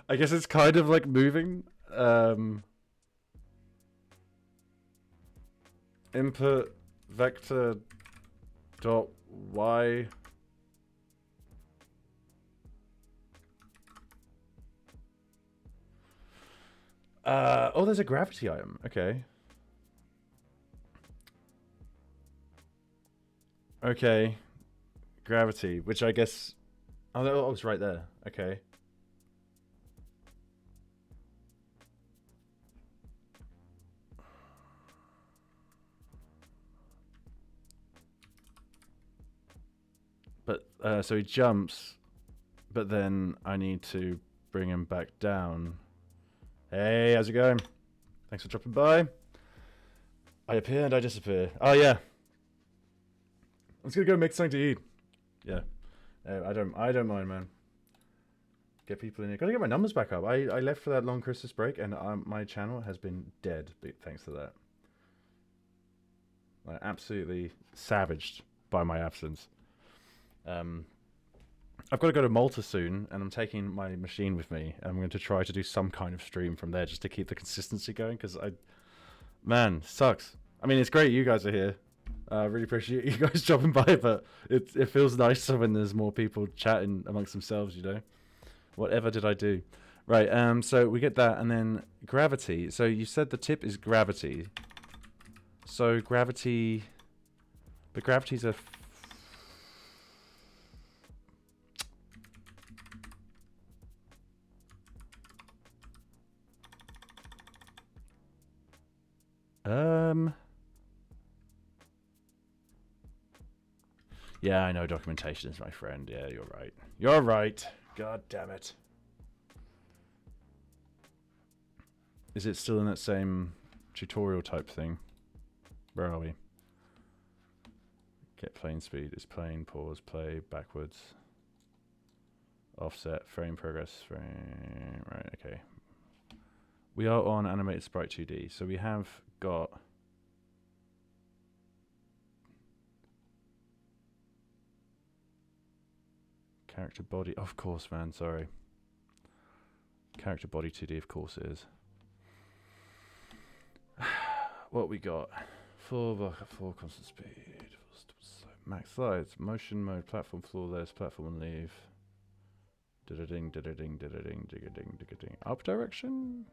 I guess it's kind of like moving. Input vector dot y. Oh, there's a gravity item. Okay. Okay. Gravity, which I guess... Oh, that was right there. Okay. But, so he jumps, but then I need to bring him back down. Hey, how's it going? Thanks for dropping by. I appear and I disappear. Oh, yeah. I'm just gonna go make something to eat. Yeah. I don't mind, man. Get people in here. Gotta get my numbers back up. I left for that long Christmas break, and my channel has been dead thanks to that. Like, absolutely savaged by my absence. I've got to go to Malta soon, and I'm taking my machine with me. And I'm going to try to do some kind of stream from there just to keep the consistency going, because man, sucks. I mean, it's great you guys are here. I really appreciate you guys dropping by, but it feels nicer when there's more people chatting amongst themselves, you know? Whatever did I do? Right, so we get that, and then gravity. So you said the tip is gravity. So gravity... But gravity's a... Yeah, I know documentation is my friend. Yeah, you're right. You're right. God damn it. Is it still in that same tutorial type thing? Where are we? Get plane speed. Is plane, pause, play, backwards. Offset, frame progress, frame... Right, okay. We are on animated sprite 2D, so we have got... Character body, of course, man, sorry. Character body 2D, of course it is. What we got? Full constant speed, max slides, motion mode, platform floor less, platform and leave. Ding, ding, ding, ding, ding. Up direction?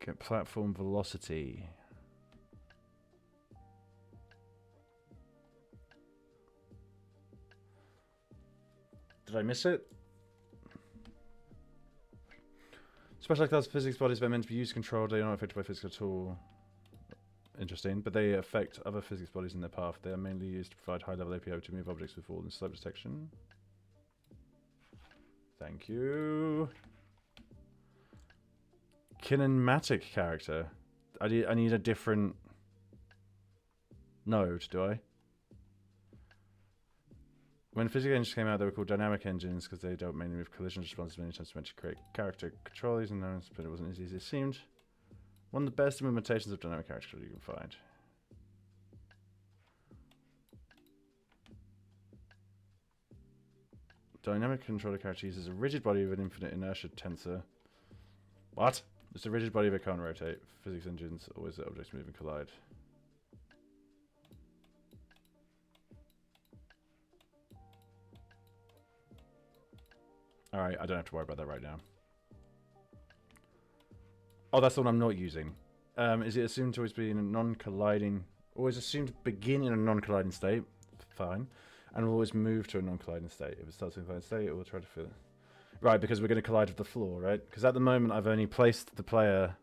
Get platform velocity. Did I miss it? Special class physics bodies are meant to be used controlled. They are not affected by physics at all. Interesting, but they affect other physics bodies in their path. They are mainly used to provide high-level APO to move objects with fall and slope detection. Thank you. kinematic character. I need a different node, do I? When physical engines came out, they were called dynamic engines because they dealt mainly with collision responses many times meant to create character control using those, but it wasn't as easy as it seemed. One of the best implementations of dynamic character you can find. Dynamic controller character uses a rigid body with an infinite inertia tensor. What? It's a rigid body that can't rotate. Physics engines always let objects move and collide. Alright, I don't have to worry about that right now. Oh, that's the one I'm not using. Is it assumed to always be in a non-colliding... Always assumed to begin in a non-colliding state. Fine. And will always move to a non-colliding state. If it starts in a colliding state, it will try to fill it. Right, because we're going to collide with the floor, right? Because at the moment, I've only placed the player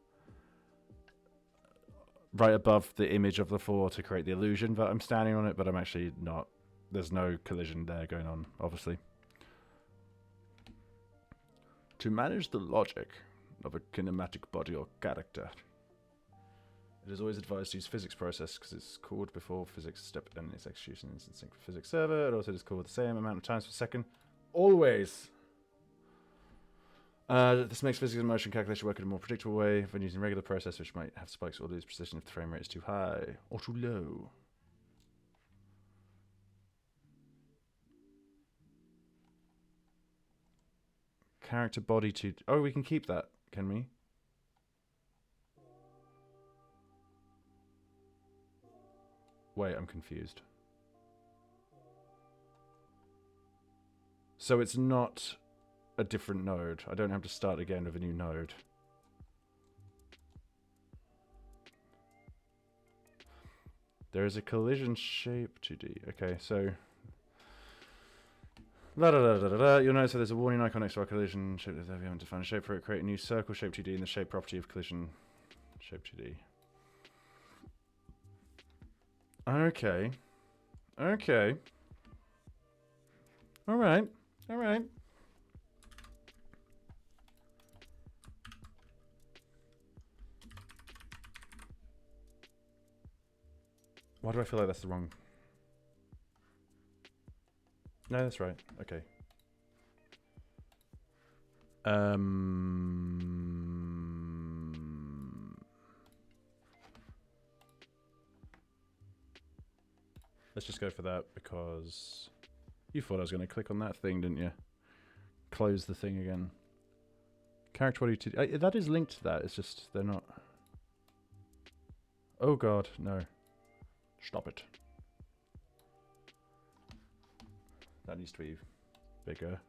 right above the image of the floor to create the illusion that I'm standing on it, but I'm actually not. There's no collision there going on, obviously. To manage the logic of a kinematic body or character, it is always advised to use physics process because it's called before physics step and its execution is in sync with physics server. It also is called the same amount of times per second. Always! This makes physics and motion calculation work in a more predictable way than using regular process, which might have spikes or lose precision if the frame rate is too high or too low. Character body to... Oh, we can keep that, can we? Wait, I'm confused. So it's not a different node. I don't have to start again with a new node. There is a collision shape 2D. Okay, so... You'll notice that there's a warning icon next to our collision shape. If we haven't defined a shape for it, create a new circle shape 2D in the shape property of collision shape 2D. Okay. Okay. Alright. Alright. Why do I feel like that's the wrong... No, that's right. Okay. Let's just go for that because you thought I was going to click on that thing, didn't you? Close the thing again. Character body 2D. That is linked to that. It's just they're not. Oh god, no. Stop it. That needs to be bigger.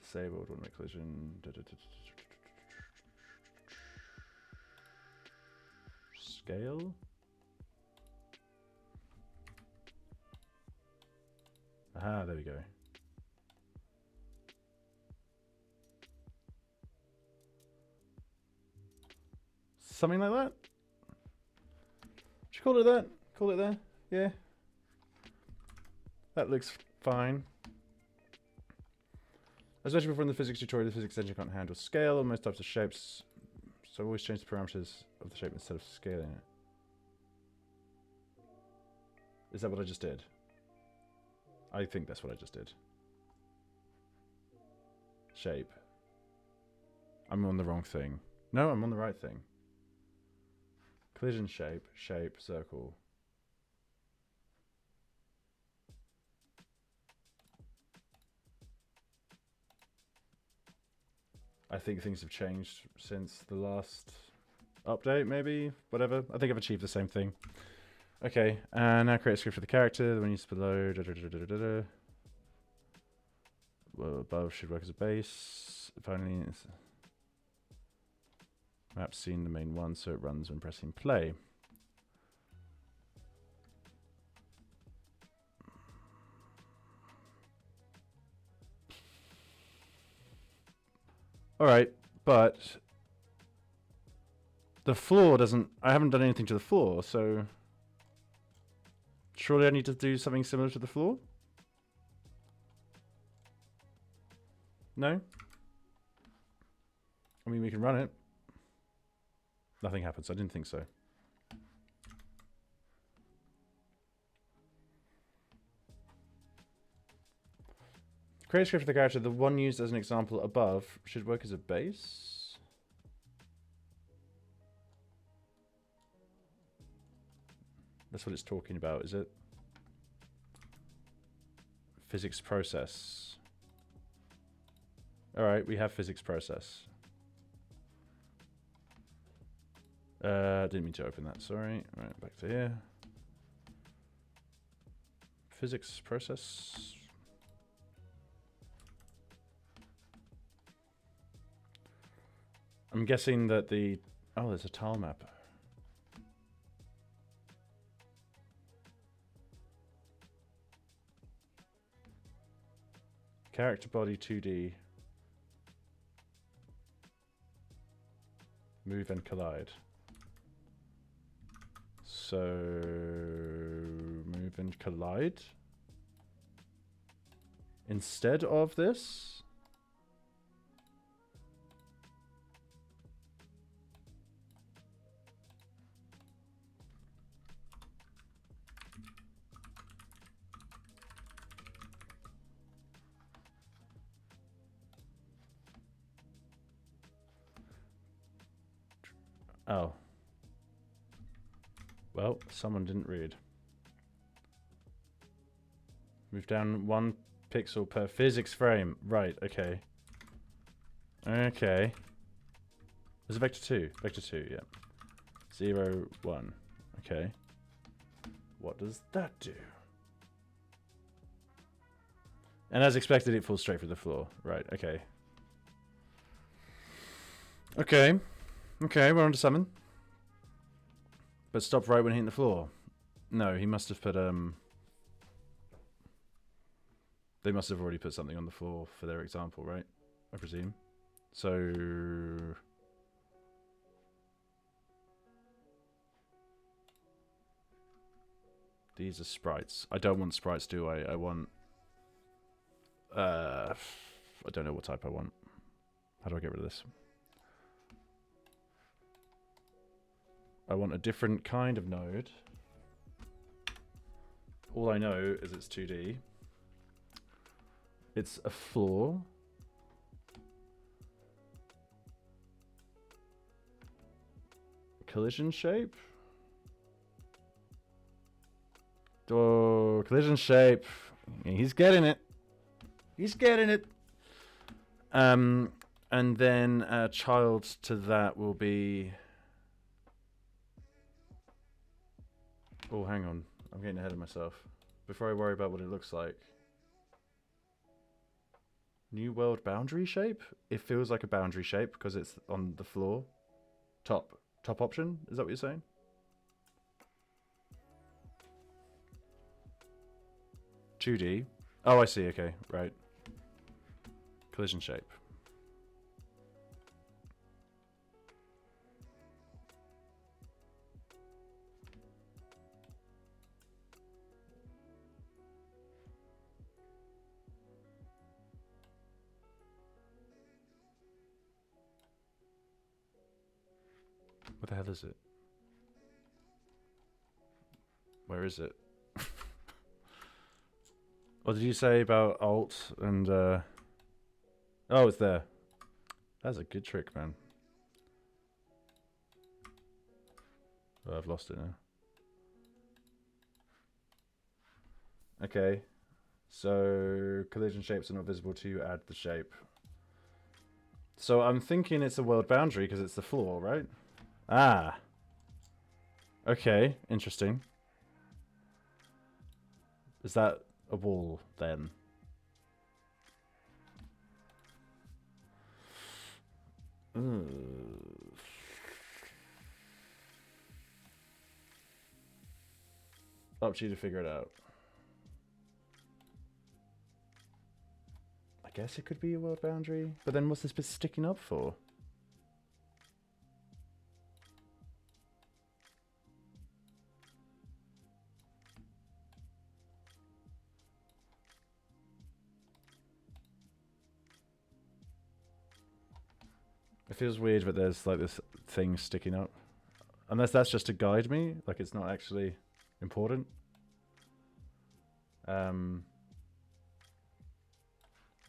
Disabled, automatic collision. Scale? Aha, there we go. Something like that? Should call it that? Call it there? Yeah. That looks fine. As mentioned before in the physics tutorial, the physics engine can't handle scale on most types of shapes, so I always change the parameters of the shape instead of scaling it. Is that what I just did? I think that's what I just did. Shape. I'm on the wrong thing. No, I'm on the right thing. Collision shape, shape, circle. I think things have changed since the last update, maybe? Whatever. I think I've achieved the same thing. Okay, and now create a script for the character. The one used below. Well, above should work as a base. Finally, map scene the main one, so it runs when pressing play. Alright, but the floor doesn't... I haven't done anything to the floor, so... Surely I need to do something similar to the floor? No? I mean, we can run it. Nothing happens. I didn't think so. Create a script for the character. The one used as an example above should work as a base. That's what it's talking about, is it? Physics process. Alright, we have physics process. Didn't mean to open that, sorry. Right, back to here. Physics process. I'm guessing that the... Oh, there's a tile map. Character body 2D. Move and collide. So... Move and collide? Instead of this? Oh. Well, someone didn't read. Move down 1 pixel per physics frame. Right, okay. Okay. There's a vector 2. Vector 2, yeah. 0, 1. Okay. What does that do? And as expected, it falls straight through the floor. Right, okay. Okay. Okay, we're on to summon. But stop right when hitting the floor. No, he must have put, They must have already put something on the floor for their example, right? I presume. So... These are sprites. I don't want sprites, do I? I want... I don't know what type I want. How do I get rid of this? I want a different kind of node. All I know is it's 2D. It's a floor. Collision shape? Oh, collision shape. He's getting it. He's getting it. And then a child to that will be... Oh, hang on. I'm getting ahead of myself. Before I worry about what it looks like. New world boundary shape? It feels like a boundary shape because it's on the floor. Top option? Is that what you're saying? (2D). Oh, I see. Okay, right. Collision shape. What the hell is it? Where is it? What did you say about alt and oh, it's there. That's a good trick, man. Oh, I've lost it now. Okay. So collision shapes are not visible to you, add the shape. So I'm thinking it's a world boundary because it's the floor, right? Ah. Okay, interesting. Is that a wall then? Up to you to figure it out. I guess it could be a world boundary, but then what's this bit sticking up for? It feels weird that there's like this thing sticking up. Unless that's just to guide me, like it's not actually important. We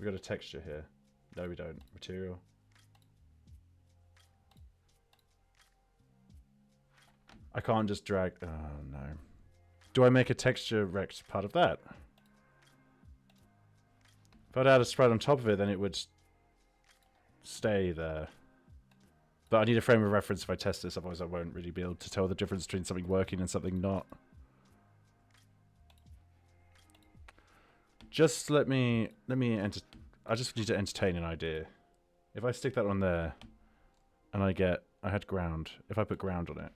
got a texture here. No, we don't. Material. I can't just drag. Oh no. Do I make a texture rect part of that? If I'd add a sprite on top of it, then it would stay there. But I need a frame of reference if I test this, otherwise I won't really be able to tell the difference between something working and something not. Just let me I just need to entertain an idea. If I stick that on there, and I had ground. If I put ground on it.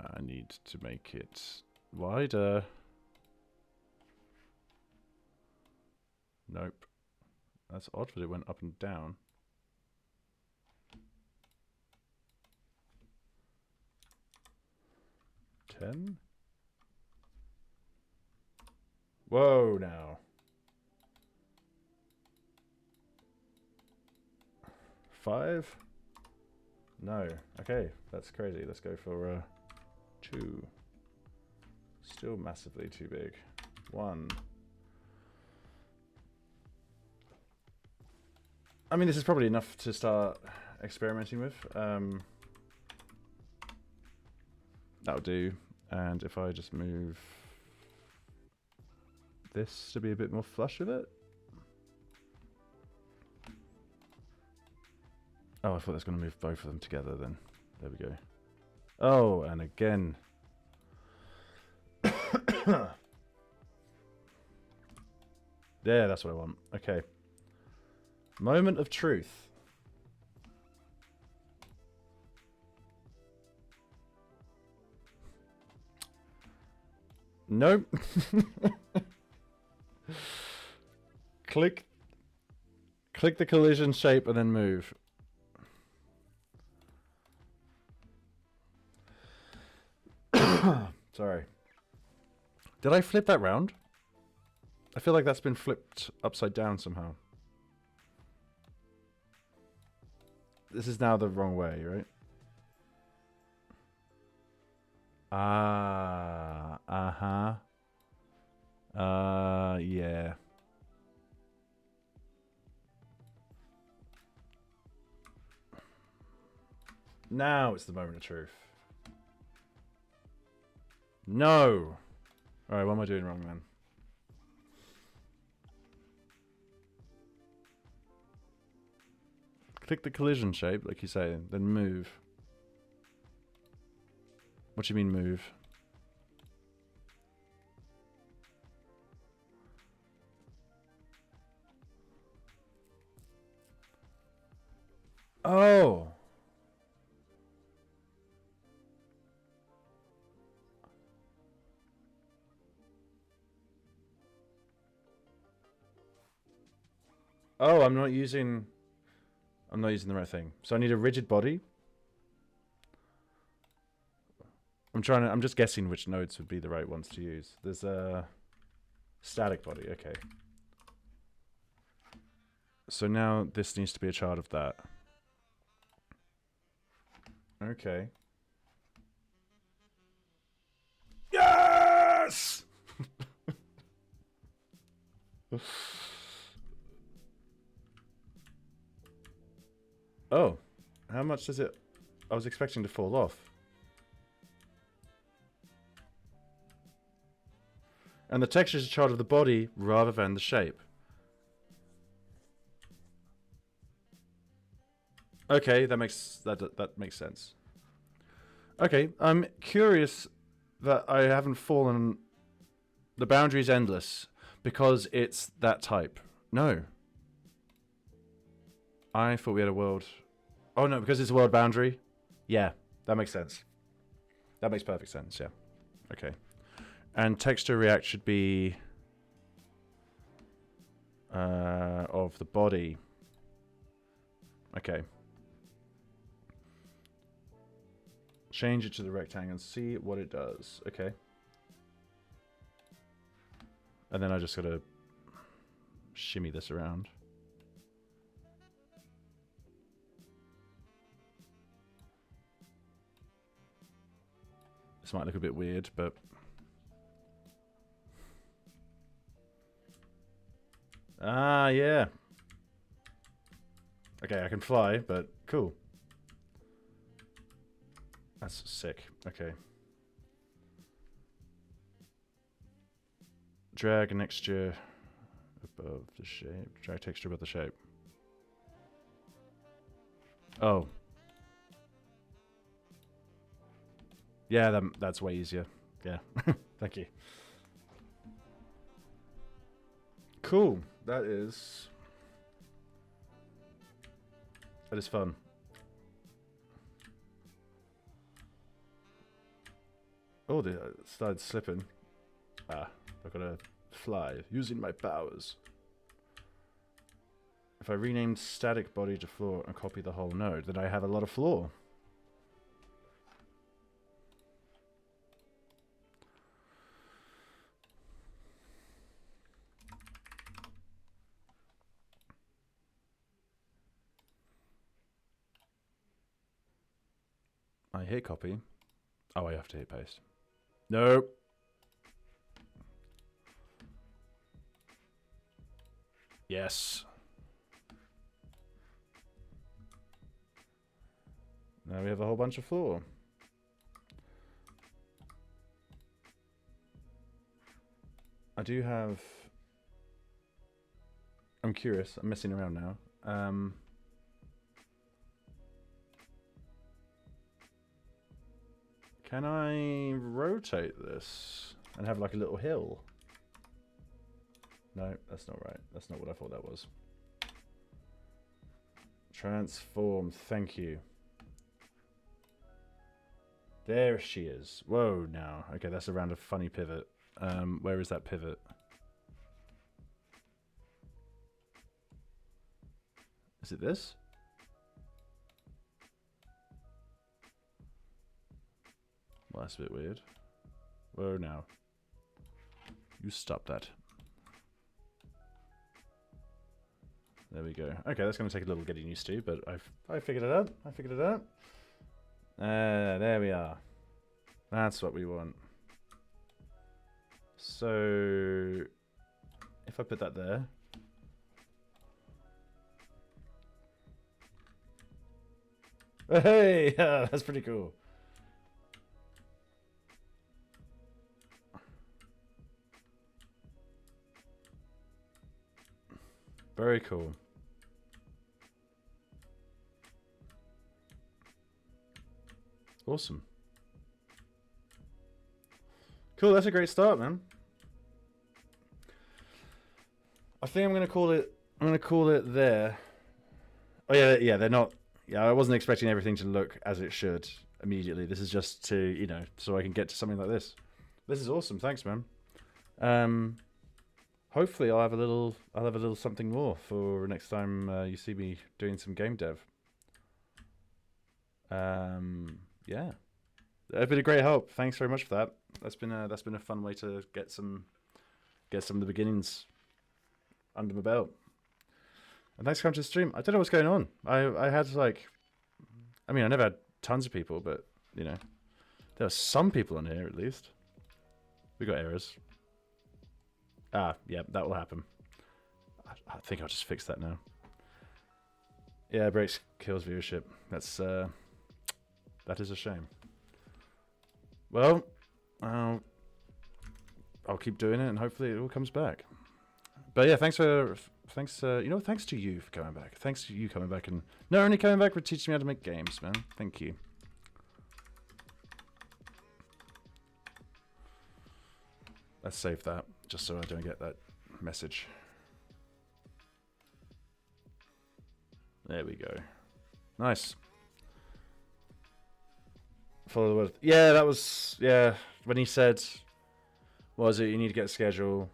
I need to make it wider. Nope. That's odd that it went up and down. $10? Whoa, now. $5? No. Okay, that's crazy. Let's go for 2. Still massively too big. 1. I mean, this is probably enough to start experimenting with. That'll do. And if I just move this to be a bit more flush with it. Oh, I thought I was going to move both of them together then. There we go. Oh, and again. There, that's what I want. Okay. Moment of truth. Nope. Click the collision shape and then move. Sorry. Did I flip that round? I feel like that's been flipped upside down somehow. This is now the wrong way, right? Ah, uh-huh. Yeah. Now it's the moment of truth. No! Alright, what am I doing wrong then? Click the collision shape, like you say, then move. What do you mean move? Oh! Oh, I'm not using the right thing. So I need a rigid body. I'm just guessing which nodes would be the right ones to use. There's a static body, okay. So now this needs to be a child of that. Okay. Yes! Oh, how much does it... I was expecting to fall off. And the texture is a child of the body rather than the shape. Okay, that makes sense. Okay, I'm curious that I haven't fallen... The boundary is endless because it's that type. No. I thought we had a world... Oh no, because it's a world boundary? Yeah, that makes sense. That makes perfect sense, yeah. Okay. And texture react should be... of the body. Okay. Change it to the rectangle and see what it does. Okay. And then I just gotta shimmy this around. This might look a bit weird, but... Ah, yeah. Okay, I can fly, but cool. That's sick. Okay. Drag an texture above the shape. Drag texture above the shape. Oh. Yeah, that's way easier. Yeah. Thank you. Cool. That is fun. Oh, they started slipping. Ah, I've got to fly using my powers. If I rename static body to floor and copy the whole node, then I have a lot of floor. I hit copy. Oh, I have to hit paste. Nope. Yes. Now we have a whole bunch of floor. I do have... I'm curious. I'm messing around now. Can I rotate this and have like a little hill? No, that's not right. That's not what I thought that was. Transform, thank you. There she is. Whoa, now. Okay, that's around a funny pivot. Where is that pivot? Is it this? Well, that's a bit weird. Whoa, now. You stop that. There we go. Okay, that's going to take a little getting used to, but I figured it out. I figured it out. There we are. That's what we want. So, if I put that there. Hey, that's pretty cool. Very cool. Awesome. Cool, that's a great start, man. I think I'm gonna call it there. Oh yeah, they're not. Yeah, I wasn't expecting everything to look as it should immediately. This is just to, you know, so I can get to something like this. This is awesome. Thanks, man. Hopefully I'll have a little something more for next time you see me doing some game dev. Yeah, it's been a great help. Thanks very much for that. That's been a fun way to get some of the beginnings under my belt. And thanks for coming to the stream. I don't know what's going on. I had like, I mean, I never had tons of people, but you know, there are some people on here at least. We got errors. Ah, yeah, that will happen. I think I'll just fix that now. Yeah, breaks kills viewership. That is a shame. Well, I'll keep doing it, and hopefully it all comes back. But yeah, thanks to you for coming back. Thanks to you coming back, and not only coming back, but teaching me how to make games, man. Thank you. Let's save that, just so I don't get that message. There we go. Nice. Follow the word. Yeah, that was... Yeah, when he said... What was it? You need to get a schedule.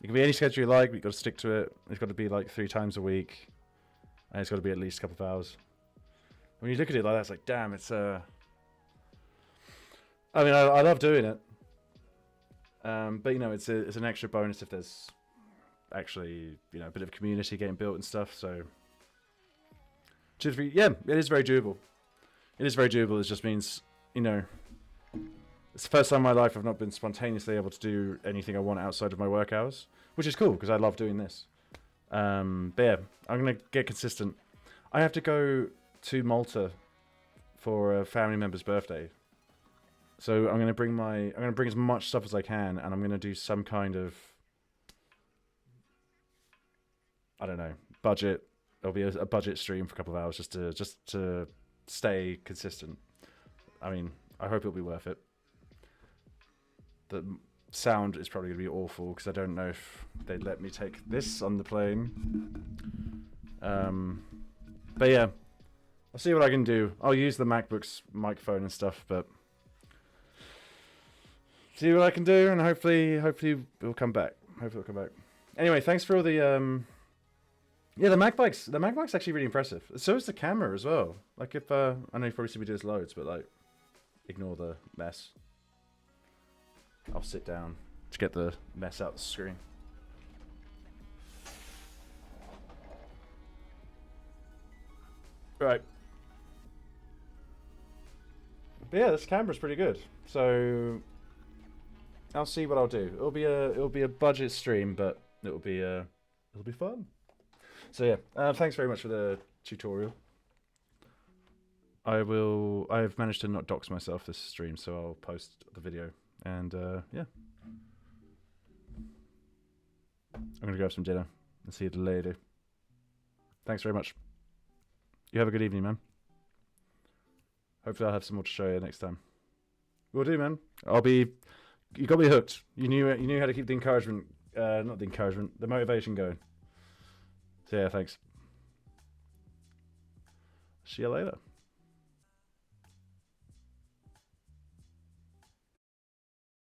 It can be any schedule you like, but you've got to stick to it. It's got to be like 3 times a week. And it's got to be at least a couple of hours. When you look at it like that, it's like, damn, it's I mean, I love doing it. But you know, it's an extra bonus if there's actually, you know, a bit of community getting built and stuff. So, yeah, it is very doable. It is very doable. It just means, you know, it's the first time in my life I've not been spontaneously able to do anything I want outside of my work hours, which is cool because I love doing this. But yeah, I'm gonna get consistent. I have to go to Malta for a family member's birthday, so I'm gonna bring as much stuff as I can, and I'm gonna do some kind of, I don't know, budget. There'll be a budget stream for a couple of hours just to stay consistent. I mean, I hope it'll be worth it. The sound is probably going to be awful because I don't know if they'd let me take this on the plane. But yeah, I'll see what I can do. I'll use the MacBook's microphone and stuff, but see what I can do, and hopefully it'll come back. Anyway, thanks for all the yeah, the MacBook's actually really impressive. So is the camera as well. Like if I know you've probably seen me do this loads, but like ignore the mess. I'll sit down to get the mess out the screen. Right. But yeah, this camera's pretty good. So I'll see what I'll do. It'll be a budget stream, but it'll be fun. So yeah, thanks very much for the tutorial. I've managed to not dox myself this stream, so I'll post the video. And yeah, I'm gonna go have some dinner and see you later. Thanks very much. You have a good evening, man. Hopefully I'll have some more to show you next time. Will do, man. You got me hooked. You knew how to keep the encouragement, not the encouragement, the motivation going. So yeah, thanks. See you later.